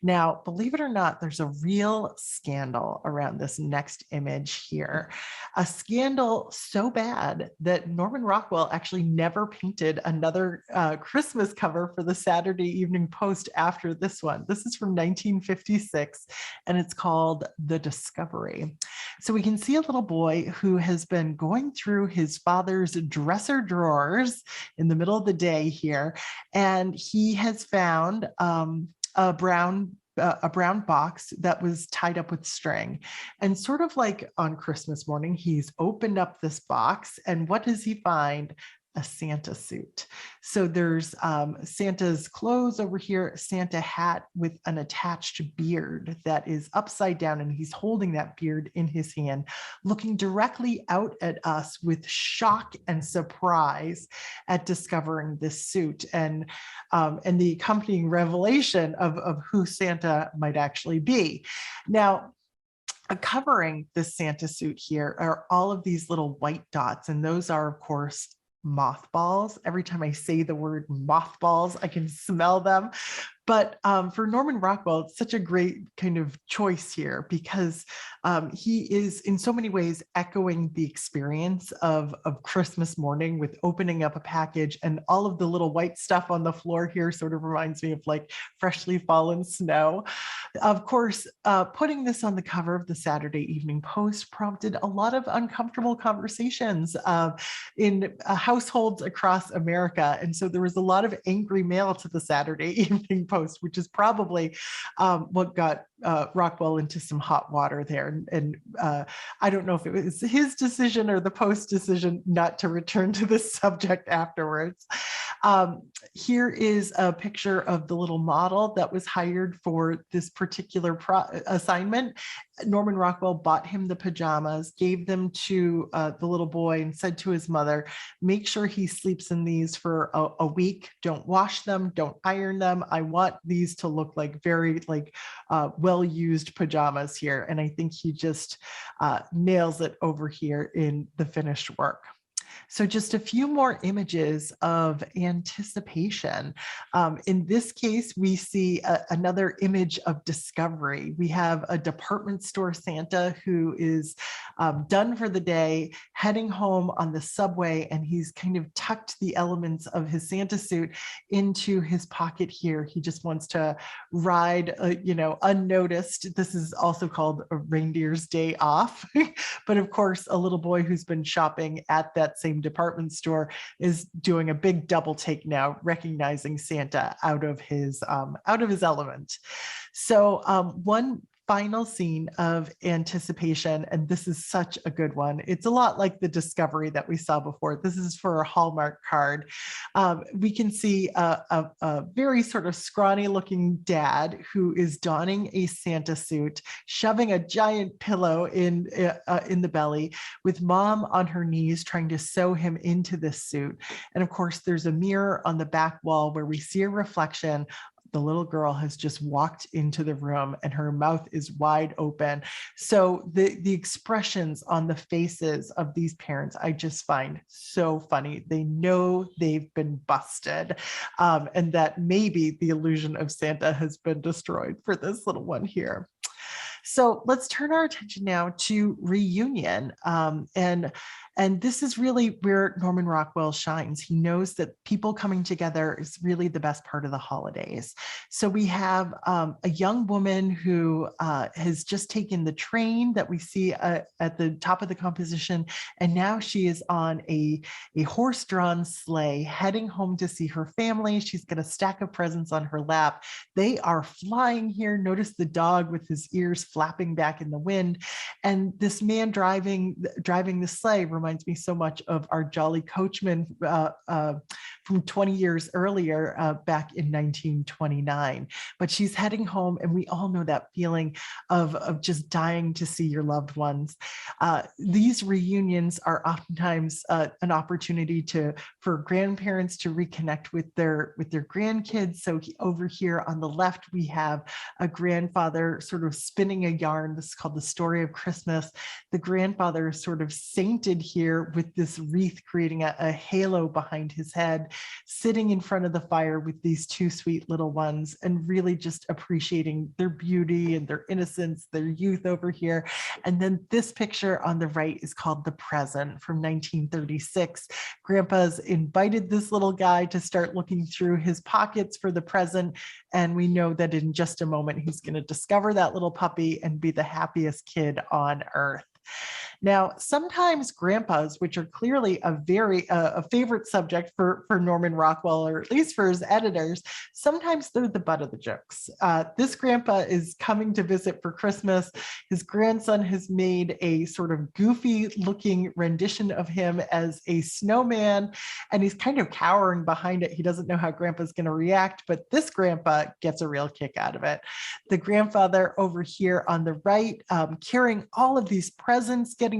Now, believe it or not, there's a real scandal around this next image here. A scandal so bad that Norman Rockwell actually never painted another Christmas cover for the Saturday Evening Post after this one. This is from 1956, and it's called The Discovery. So we can see a little boy who has been going through his father's dresser drawers in the middle of the day here, and he has found a brown box that was tied up with string. And sort of like on Christmas morning, he's opened up this box, and what does he find? A Santa suit. So there's Santa's clothes over here, Santa hat with an attached beard that is upside down, and he's holding that beard in his hand, looking directly out at us with shock and surprise at discovering this suit and the accompanying revelation of who Santa might actually be. Now, covering this Santa suit here are all of these little white dots, and those are, of course, mothballs. Every time I say the word mothballs, I can smell them. But for Norman Rockwell, it's such a great kind of choice here because he is in so many ways echoing the experience of Christmas morning with opening up a package, and all of the little white stuff on the floor here sort of reminds me of like freshly fallen snow. Of course, putting this on the cover of the Saturday Evening Post prompted a lot of uncomfortable conversations in households across America. And so there was a lot of angry mail to the Saturday Evening Post, which is probably what got Rockwell into some hot water there. And I don't know if it was his decision or the Post decision not to return to this subject afterwards. Here is a picture of the little model that was hired for this particular assignment. Norman Rockwell bought him the pajamas, gave them to the little boy, and said to his mother, make sure he sleeps in these for a week. Don't wash them, don't iron them. I want these to look like very well-used pajamas here. And I think he just nails it over here in the finished work. So just a few more images of anticipation. In this case, we see another image of discovery. We have a department store Santa who is done for the day, heading home on the subway, and he's kind of tucked the elements of his Santa suit into his pocket here. He just wants to ride, unnoticed. This is also called a reindeer's day off. But of course, a little boy who's been shopping at that same department store is doing a big double take now, recognizing Santa out of his element. So one final scene of anticipation, and this is such a good one. It's a lot like the discovery that we saw before. This is for a Hallmark card. We can see a very sort of scrawny looking dad who is donning a Santa suit, shoving a giant pillow in the belly, with mom on her knees trying to sew him into this suit. And of course, there's a mirror on the back wall where we see a reflection. The little girl has just walked into the room and her mouth is wide open. So the expressions on the faces of these parents, I just find so funny. They know they've been busted, and that maybe the illusion of Santa has been destroyed for this little one here. So let's turn our attention now to reunion. And And this is really where Norman Rockwell shines. He knows that people coming together is really the best part of the holidays. So we have a young woman who has just taken the train that we see at the top of the composition, and now she is on a horse-drawn sleigh heading home to see her family. She's got a stack of presents on her lap. They are flying here. Notice the dog with his ears flapping back in the wind. And this man driving the sleigh reminds me so much of our jolly coachman from 20 years earlier, back in 1929. But she's heading home, and we all know that feeling of just dying to see your loved ones. These reunions are oftentimes an opportunity for grandparents to reconnect with their grandkids. So over here on the left, we have a grandfather sort of spinning a yarn. This is called The Story of Christmas. The grandfather is sort of sainted here with this wreath creating a halo behind his head, sitting in front of the fire with these two sweet little ones, and really just appreciating their beauty and their innocence, their youth over here. And then this picture on the right is called The Present from 1936. Grandpa's invited this little guy to start looking through his pockets for the present. And we know that in just a moment, he's going to discover that little puppy and be the happiest kid on earth. Now, sometimes grandpas, which are clearly a favorite subject for Norman Rockwell, or at least for his editors, sometimes they're the butt of the jokes. This grandpa is coming to visit for Christmas. His grandson has made a sort of goofy looking rendition of him as a snowman, and he's kind of cowering behind it. He doesn't know how grandpa's going to react, but this grandpa gets a real kick out of it. The grandfather over here on the right, carrying all of these presents, getting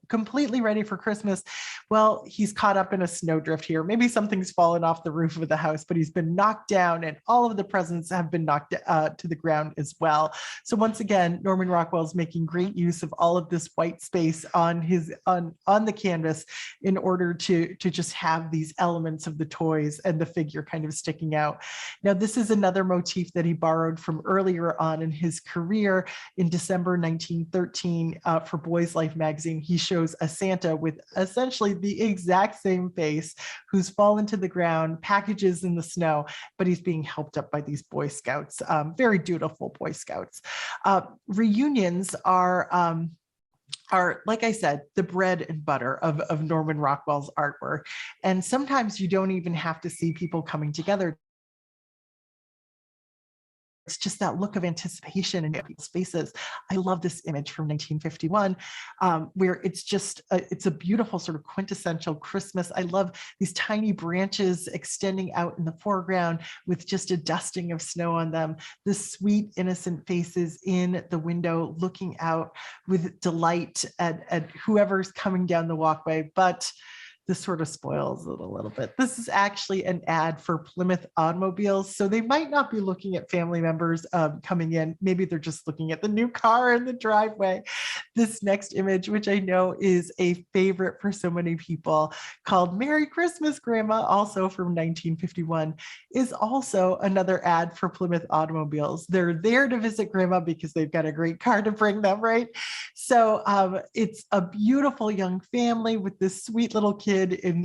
completely ready for Christmas. Well, he's caught up in a snowdrift here. Maybe something's fallen off the roof of the house, but he's been knocked down, and all of the presents have been knocked to the ground as well. So once again, Norman Rockwell's making great use of all of this white space on the canvas in order to just have these elements of the toys and the figure kind of sticking out. Now, this is another motif that he borrowed from earlier on in his career. In December 1913, for Boys Life magazine, he shows a Santa with essentially the exact same face, who's fallen to the ground, packages in the snow, but he's being helped up by these Boy Scouts, very dutiful Boy Scouts. Reunions are, like I said, the bread and butter of Norman Rockwell's artwork. And sometimes you don't even have to see people coming together. It's just that look of anticipation in people's faces. I love this image from 1951, where it's just, it's a beautiful sort of quintessential Christmas. I love these tiny branches extending out in the foreground with just a dusting of snow on them. The sweet, innocent faces in the window looking out with delight at whoever's coming down the walkway. But this sort of spoils it a little bit. This is actually an ad for Plymouth Automobiles. So they might not be looking at family members coming in. Maybe they're just looking at the new car in the driveway. This next image, which I know is a favorite for so many people, called Merry Christmas, Grandma, also from 1951, is also another ad for Plymouth Automobiles. They're there to visit Grandma because they've got a great car to bring them, right? So it's a beautiful young family with this sweet little kid in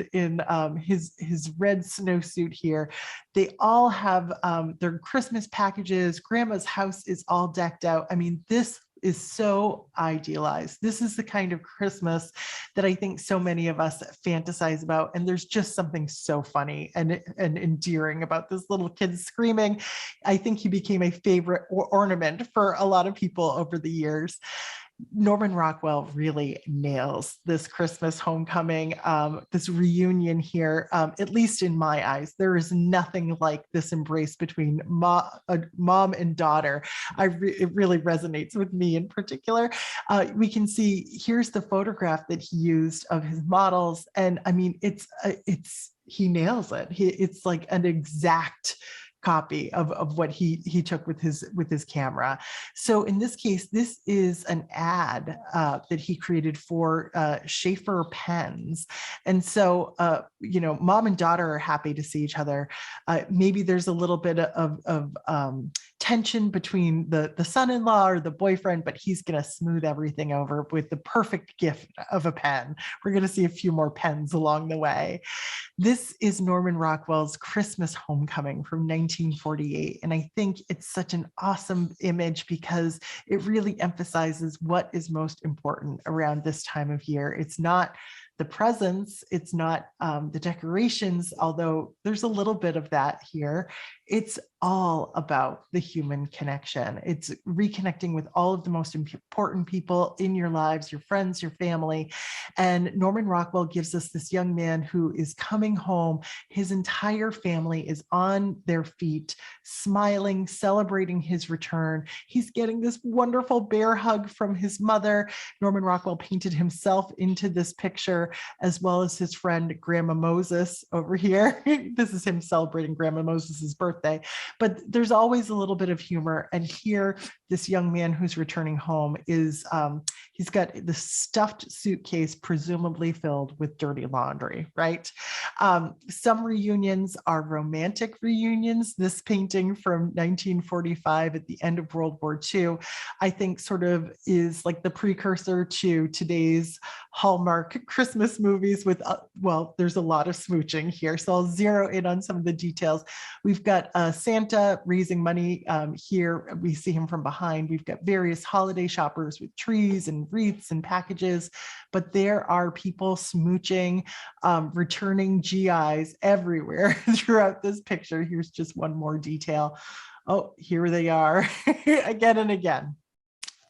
his red snowsuit here. They all have their Christmas packages. Grandma's house is all decked out. I mean, this is so idealized. This is the kind of Christmas that I think so many of us fantasize about. And there's just something so funny and endearing about this little kid screaming. I think he became a favorite ornament for a lot of people over the years. Norman Rockwell really nails this Christmas homecoming, this reunion here, at least in my eyes. There is nothing like this embrace between mom and daughter. It really resonates with me in particular. We can see, here's the photograph that he used of his models. And I mean, he nails it. It's like an exact copy of what he took with his camera. So in this case, this is an ad that he created for Schaefer pens. And so, mom and daughter are happy to see each other. Maybe there's a little bit of tension between the son-in-law or the boyfriend, but he's going to smooth everything over with the perfect gift of a pen. We're going to see a few more pens along the way. This is Norman Rockwell's Christmas Homecoming from 1948. And I think it's such an awesome image because it really emphasizes what is most important around this time of year. It's not the presents, it's not the decorations, although there's a little bit of that here. It's all about the human connection. It's reconnecting with all of the most important people in your lives, your friends, your family. And Norman Rockwell gives us this young man who is coming home. His entire family is on their feet, smiling, celebrating his return. He's getting this wonderful bear hug from his mother. Norman Rockwell painted himself into this picture, as well as his friend Grandma Moses over here. This is him celebrating Grandma Moses's birthday. But there's always a little bit of humor. And here, this young man who's returning home is, he's got the stuffed suitcase, presumably filled with dirty laundry, right? Some reunions are romantic reunions. This painting from 1945 at the end of World War II, I think sort of is like the precursor to today's Hallmark Christmas movies with, well, there's a lot of smooching here. So I'll zero in on some of the details. We've got Santa raising money here. We see him from behind. We've got various holiday shoppers with trees and wreaths and packages, but there are people smooching, returning GIs everywhere throughout this picture. Here's just one more detail. Oh, here they are again and again.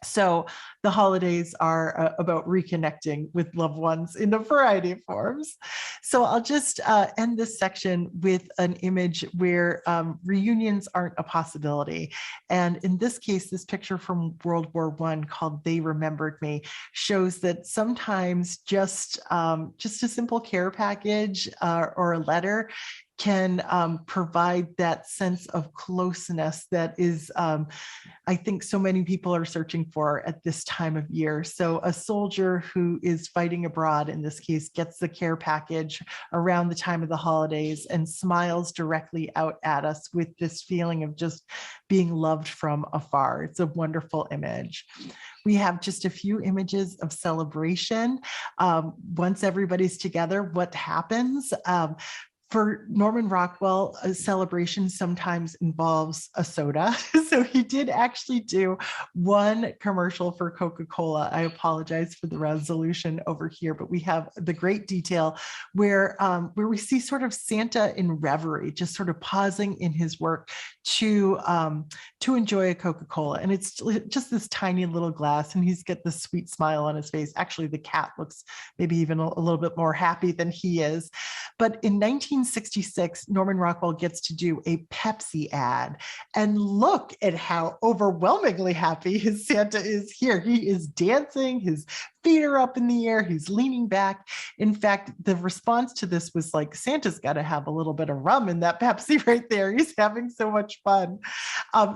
So the holidays are about reconnecting with loved ones in a variety of forms. So I'll just end this section with an image where reunions aren't a possibility. And in this case, this picture from World War I called "They Remembered Me" shows that sometimes just a simple care package or a letter can provide that sense of closeness that is, I think so many people are searching for at this time of year. So a soldier who is fighting abroad, in this case, gets the care package around the time of the holidays and smiles directly out at us with this feeling of just being loved from afar. It's a wonderful image. We have just a few images of celebration. Once everybody's together, what happens? For Norman Rockwell, a celebration sometimes involves a soda. So he did actually do one commercial for Coca-Cola. I apologize for the resolution over here, but we have the great detail where we see sort of Santa in reverie, just sort of pausing in his work to enjoy a Coca-Cola. And it's just this tiny little glass, and he's got this sweet smile on his face. Actually, the cat looks maybe even a little bit more happy than he is. But in 1966, Norman Rockwell gets to do a Pepsi ad. And look at how overwhelmingly happy his Santa is here. He is dancing, his feet are up in the air, he's leaning back. In fact, the response to this was like, Santa's got to have a little bit of rum in that Pepsi right there. He's having so much fun.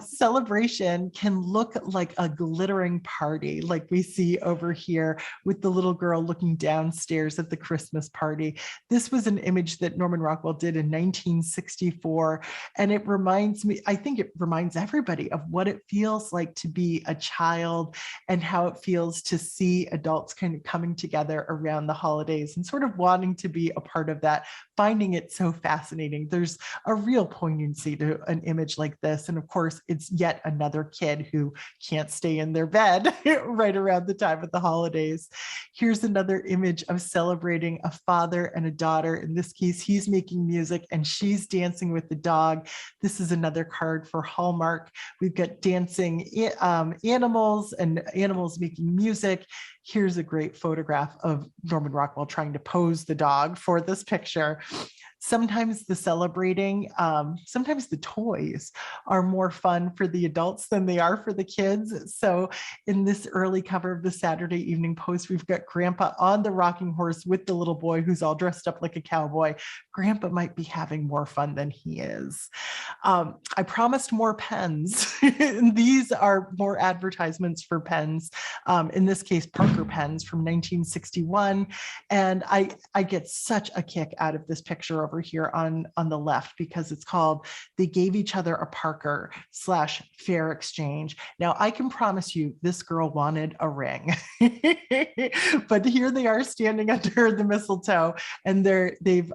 Celebration can look like a glittering party, like we see over here with the little girl looking downstairs at the Christmas party. This was an image that Norman Rockwell did in 1964. And it reminds me, I think it reminds everybody of what it feels like to be a child and how it feels to see adults kind of coming together around the holidays and sort of wanting to be a part of that, finding it so fascinating. There's a real poignancy to an image like this. And of course, it's yet another kid who can't stay in their bed right around the time of the holidays. Here's another image of celebrating a father and a daughter. In this case, he's making music and she's dancing with the dog. This is another card for Hallmark. We've got dancing animals and animals making music. Here's a great photograph of Norman Rockwell trying to pose the dog for this picture. Sometimes the celebrating, sometimes the toys are more fun for the adults than they are for the kids. So in this early cover of the Saturday Evening Post, we've got Grandpa on the rocking horse with the little boy who's all dressed up like a cowboy. Grandpa might be having more fun than he is. I promised more pens. These are more advertisements for pens. In this case, Parker pens from 1961. And I get such a kick out of this picture of over here on the left, because it's called They Gave Each Other a Parker / Fair Exchange. Now, I can promise you this girl wanted a ring, but here they are standing under the mistletoe, and they've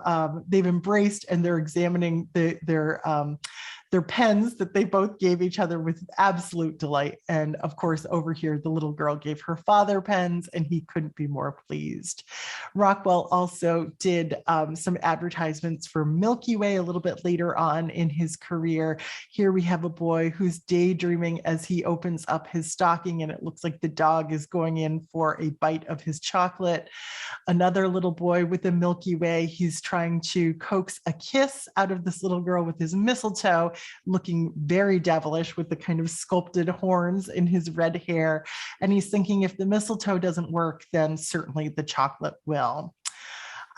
embraced, and they're examining their pens that they both gave each other with absolute delight. And of course, over here, the little girl gave her father pens, and he couldn't be more pleased. Rockwell also did some advertisements for Milky Way a little bit later on in his career. Here we have a boy who's daydreaming as he opens up his stocking, and it looks like the dog is going in for a bite of his chocolate. Another little boy with a Milky Way, he's trying to coax a kiss out of this little girl with his mistletoe, looking very devilish with the kind of sculpted horns in his red hair. And he's thinking, if the mistletoe doesn't work, then certainly the chocolate will.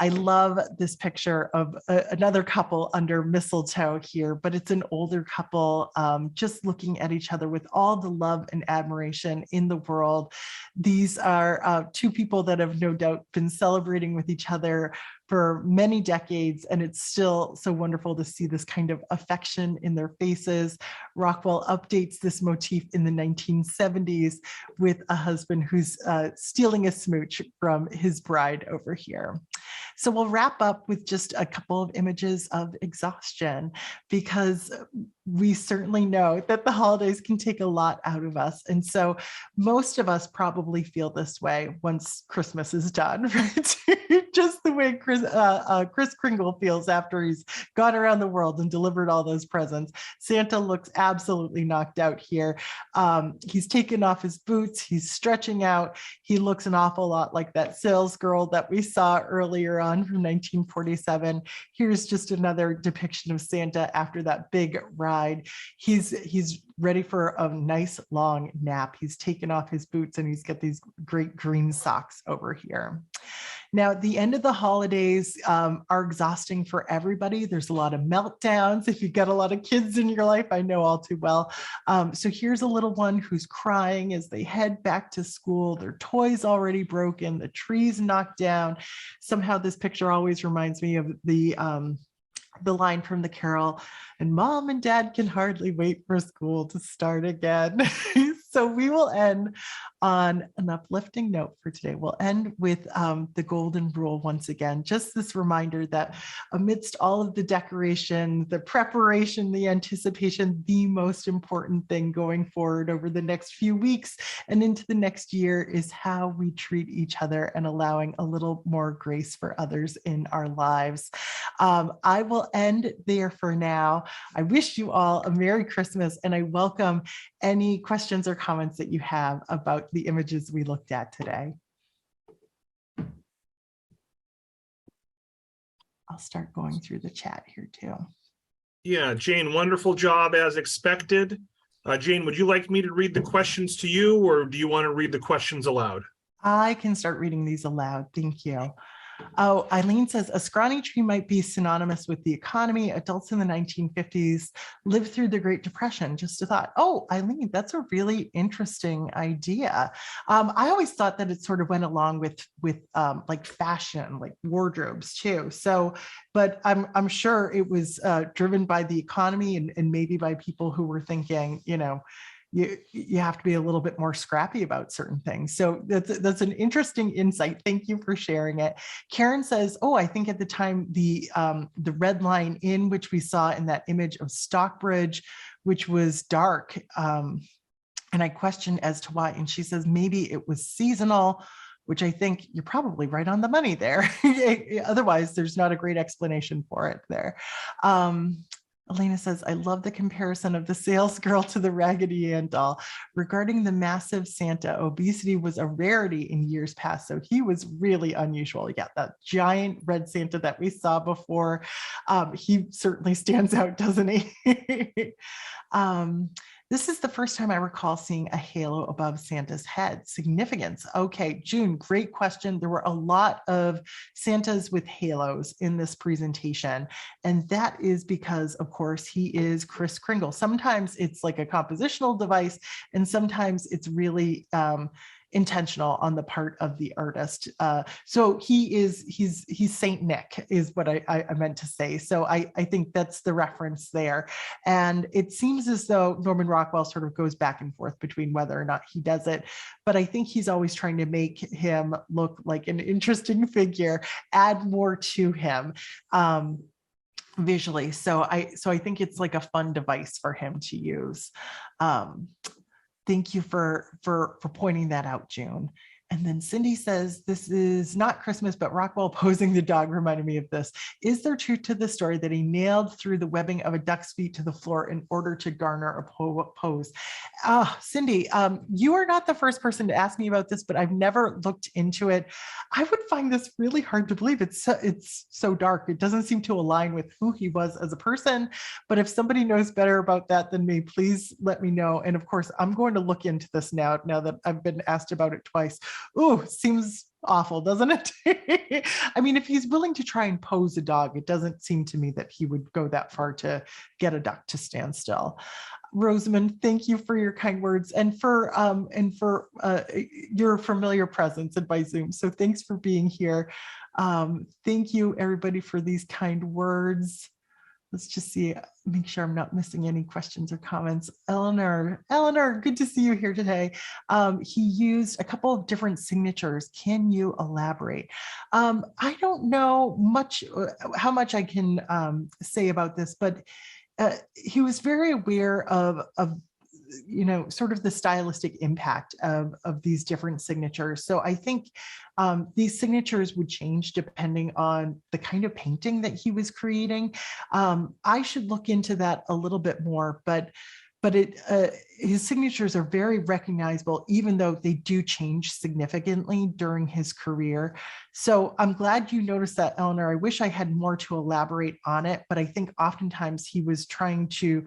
I love this picture of another couple under mistletoe here, but it's an older couple just looking at each other with all the love and admiration in the world. These are two people that have no doubt been celebrating with each other for many decades, and it's still so wonderful to see this kind of affection in their faces. Rockwell updates this motif in the 1970s with a husband who's stealing a smooch from his bride over here. So we'll wrap up with just a couple of images of exhaustion, because we certainly know that the holidays can take a lot out of us. And so most of us probably feel this way once Christmas is done, right? Just the way Kris Kringle feels after he's gone around the world and delivered all those presents. Santa looks absolutely knocked out here. He's taken off his boots. He's stretching out. He looks an awful lot like that sales girl that we saw earlier on from 1947. Here's just another depiction of Santa after that big ride. He's ready for a nice long nap. He's taken off his boots, and he's got these great green socks over here. Now, the end of the holidays are exhausting for everybody. There's a lot of meltdowns. If you've got a lot of kids in your life, I know all too well. So here's a little one who's crying as they head back to school. Their toys already broken, the tree's knocked down. Somehow this picture always reminds me of the line from the carol, and mom and dad can hardly wait for school to start again. So we will end on an uplifting note for today. We'll end with the golden rule once again, just this reminder that amidst all of the decoration, the preparation, the anticipation, the most important thing going forward over the next few weeks and into the next year is how we treat each other and allowing a little more grace for others in our lives. I will end there for now. I wish you all a Merry Christmas, and I welcome any questions or comments that you have about the images we looked at today. I'll start going through the chat here too. Yeah, Jane, wonderful job as expected. Jane, would you like me to read the questions to you, or do you want to read the questions aloud? I can start reading these aloud. Thank you. Oh, Eileen says, a scrawny tree might be synonymous with the economy. Adults in the 1950s lived through the Great Depression. Just a thought. Oh, Eileen, that's a really interesting idea. I always thought that it sort of went along with like fashion, like wardrobes too. So, but I'm sure it was driven by the economy and maybe by people who were thinking, you know, you have to be a little bit more scrappy about certain things. So that's an interesting insight. Thank you for sharing it. Karen says, oh, I think at the time the red line in which we saw in that image of Stockbridge, which was dark, and I questioned as to why, and she says maybe it was seasonal, which I think you're probably right on the money there. Otherwise, there's not a great explanation for it there. Elena says, I love the comparison of the sales girl to the Raggedy Ann doll. Regarding the massive Santa, obesity was a rarity in years past, so he was really unusual. Yeah, that giant red Santa that we saw before, he certainly stands out, doesn't he? This is the first time I recall seeing a halo above Santa's head. Significance. Okay, June, great question. There were a lot of Santas with halos in this presentation. And that is because, of course, he is Kris Kringle. Sometimes it's like a compositional device, and sometimes it's really intentional on the part of the artist. So he's Saint Nick is what I meant to say. So I think that's the reference there. And it seems as though Norman Rockwell sort of goes back and forth between whether or not he does it, but I think he's always trying to make him look like an interesting figure, add more to him visually. So I think it's like a fun device for him to use. Thank you for pointing that out, June. And then Cindy says, this is not Christmas, but Rockwell posing the dog reminded me of this. Is there truth to the story that he nailed through the webbing of a duck's feet to the floor in order to garner a pose? Cindy, you are not the first person to ask me about this, but I've never looked into it. I would find this really hard to believe. It's so dark. It doesn't seem to align with who he was as a person. But if somebody knows better about that than me, please let me know. And of course, I'm going to look into this now that I've been asked about it twice. Ooh, seems awful, doesn't it? I mean, if he's willing to try and pose a dog, it doesn't seem to me that he would go that far to get a duck to stand still. Rosamond, thank you for your kind words and for your familiar presence and by Zoom. So thanks for being here. Thank you, everybody, for these kind words. Let's just see, make sure I'm not missing any questions or comments. Eleanor, good to see you here today. He used a couple of different signatures. Can you elaborate? I don't know how much I can say about this, but he was very aware of sort of the stylistic impact of these different signatures. So I think these signatures would change depending on the kind of painting that he was creating. I should look into that a little bit more, but his signatures are very recognizable, even though they do change significantly during his career. So I'm glad you noticed that, Eleanor. I wish I had more to elaborate on it, but I think oftentimes he was trying to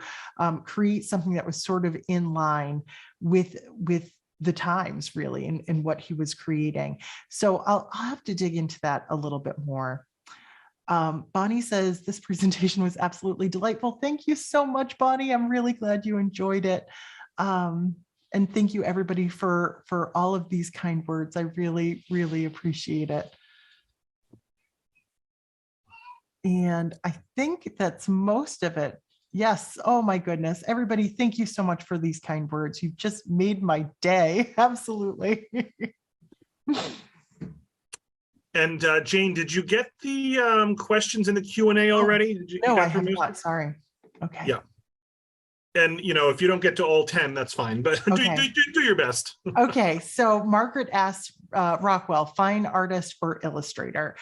create something that was sort of in line with the times, really, in what he was creating. So I'll have to dig into that a little bit more. Bonnie says, this presentation was absolutely delightful. Thank you so much, Bonnie. I'm really glad you enjoyed it. And thank you, everybody, for all of these kind words. I really, really appreciate it. And I think that's most of it. Yes. Oh, my goodness. Everybody, thank you so much for these kind words. You've just made my day. Absolutely. And Jane, did you get the questions in the Q&A already? No, I have not. Sorry. Okay. Yeah. And, if you don't get to all 10, that's fine, but okay. do your best. Okay. So Margaret asked Rockwell, fine artist or illustrator?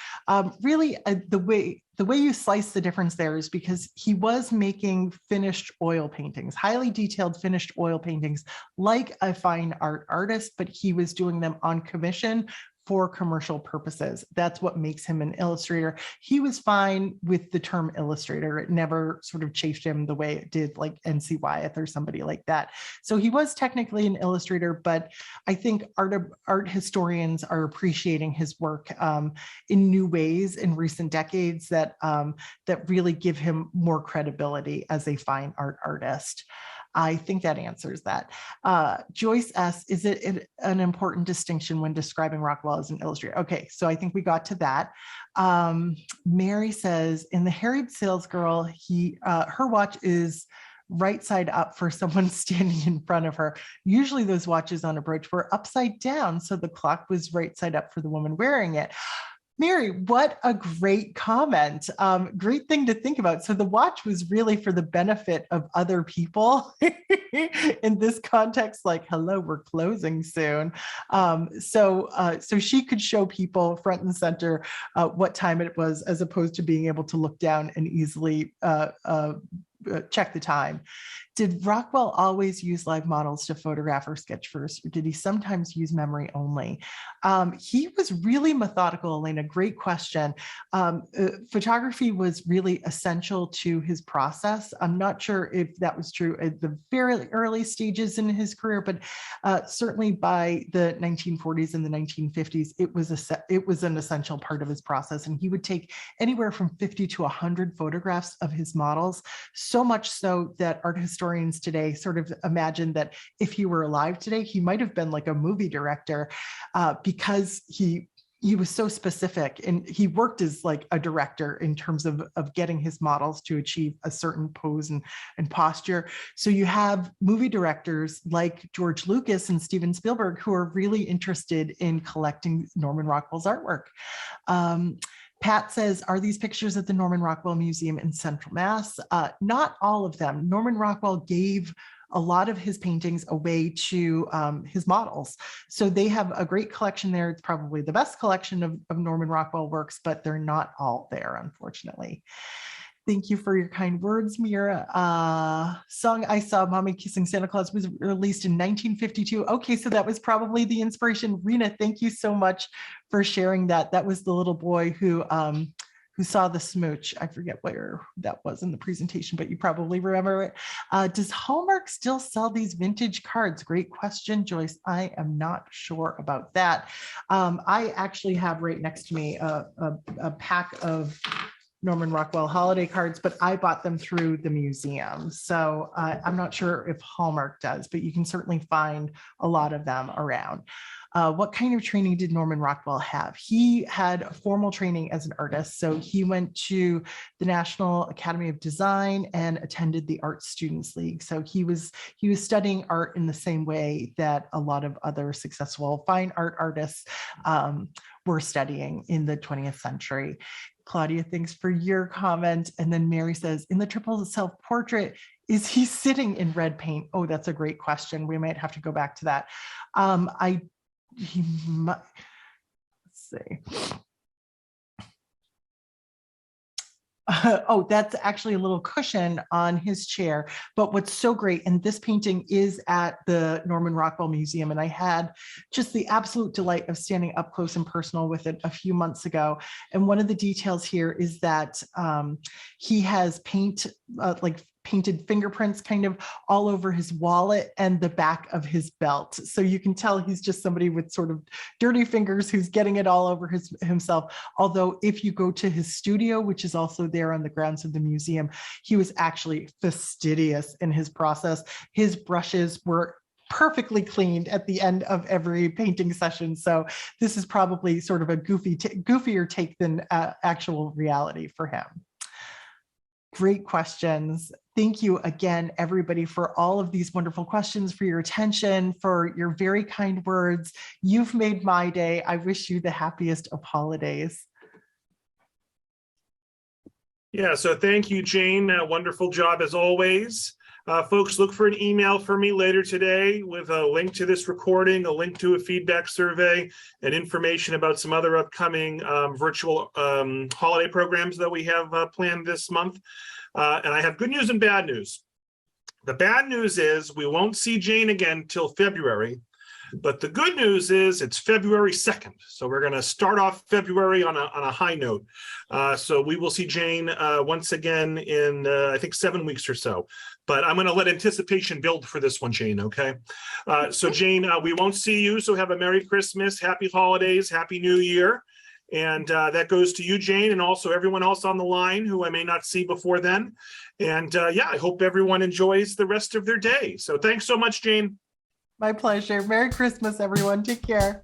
Really, the way you slice the difference there is because he was making finished oil paintings, highly detailed finished oil paintings, like a fine art artist, but he was doing them on commission for commercial purposes. That's what makes him an illustrator. He was fine with the term illustrator. It never sort of chafed him the way it did like N.C. Wyeth or somebody like that. So he was technically an illustrator, but I think art historians are appreciating his work in new ways in recent decades that really give him more credibility as a fine art artist. I think that answers that. Joyce asks, is it an important distinction when describing Rockwell as an illustrator? Okay, so I think we got to that. Mary says, in The Harried Salesgirl, her watch is right side up for someone standing in front of her. Usually those watches on a brooch were upside down, so the clock was right side up for the woman wearing it. Mary, what a great comment. Great thing to think about. So the watch was really for the benefit of other people in this context, like, hello, we're closing soon. So she could show people front and center what time it was, as opposed to being able to look down and easily check the time. Did Rockwell always use live models to photograph or sketch first, or did he sometimes use memory only? He was really methodical, Elena. Great question. Photography was really essential to his process. I'm not sure if that was true at the very early stages in his career, but certainly by the 1940s and the 1950s, it was an essential part of his process. And he would take anywhere from 50 to 100 photographs of his models so much so that art historians today sort of imagine that if he were alive today, he might have been like a movie director, because he was so specific, and he worked as like a director in terms of getting his models to achieve a certain pose and posture. So you have movie directors like George Lucas and Steven Spielberg who are really interested in collecting Norman Rockwell's artwork. Pat says, are these pictures at the Norman Rockwell Museum in Central Mass? Not all of them. Norman Rockwell gave a lot of his paintings away to his models. So they have a great collection there. It's probably the best collection of Norman Rockwell works, but they're not all there, unfortunately. Thank you for your kind words, Mira. Song I Saw Mommy Kissing Santa Claus was released in 1952. Okay, so that was probably the inspiration. Rena, thank you so much for sharing that. That was the little boy who saw the smooch. I forget where that was in the presentation, but you probably remember it. Does Hallmark still sell these vintage cards? Great question, Joyce. I am not sure about that. I actually have right next to me a pack of Norman Rockwell holiday cards, but I bought them through the museum. So I'm not sure if Hallmark does, but you can certainly find a lot of them around. What kind of training did Norman Rockwell have? He had a formal training as an artist. So he went to the National Academy of Design and attended the Art Students League. So he was studying art in the same way that a lot of other successful fine art artists were studying in the 20th century. Claudia, thanks for your comment. And then Mary says, in the triple self-portrait, is he sitting in red paint? Oh, that's a great question. We might have to go back to that. He might, let's see. Oh, that's actually a little cushion on his chair. But what's so great, and this painting is at the Norman Rockwell Museum, and I had just the absolute delight of standing up close and personal with it a few months ago. And one of the details here is that he has painted fingerprints kind of all over his wallet and the back of his belt. So you can tell he's just somebody with sort of dirty fingers who's getting it all over himself. Although if you go to his studio, which is also there on the grounds of the museum, he was actually fastidious in his process. His brushes were perfectly cleaned at the end of every painting session. So this is probably sort of a goofier take than actual reality for him. Great questions. Thank you again, everybody, for all of these wonderful questions, for your attention, for your very kind words. You've made my day. I wish you the happiest of holidays. Yeah, so thank you, Jane. Wonderful job as always. Folks, look for an email from me later today with a link to this recording, a link to a feedback survey, and information about some other upcoming virtual holiday programs that we have planned this month. And I have good news and bad news. The bad news is we won't see Jane again till February. But the good news is it's February 2nd. So we're going to start off February on a high note. So we will see Jane once again in, I think, 7 weeks or so. But I'm going to let anticipation build for this one, Jane, okay? So Jane, we won't see you. So have a Merry Christmas, Happy Holidays, Happy New Year. And that goes to you, Jane, and also everyone else on the line who I may not see before then. And yeah, I hope everyone enjoys the rest of their day. So thanks so much, Jane. My pleasure. Merry Christmas, everyone. Take care.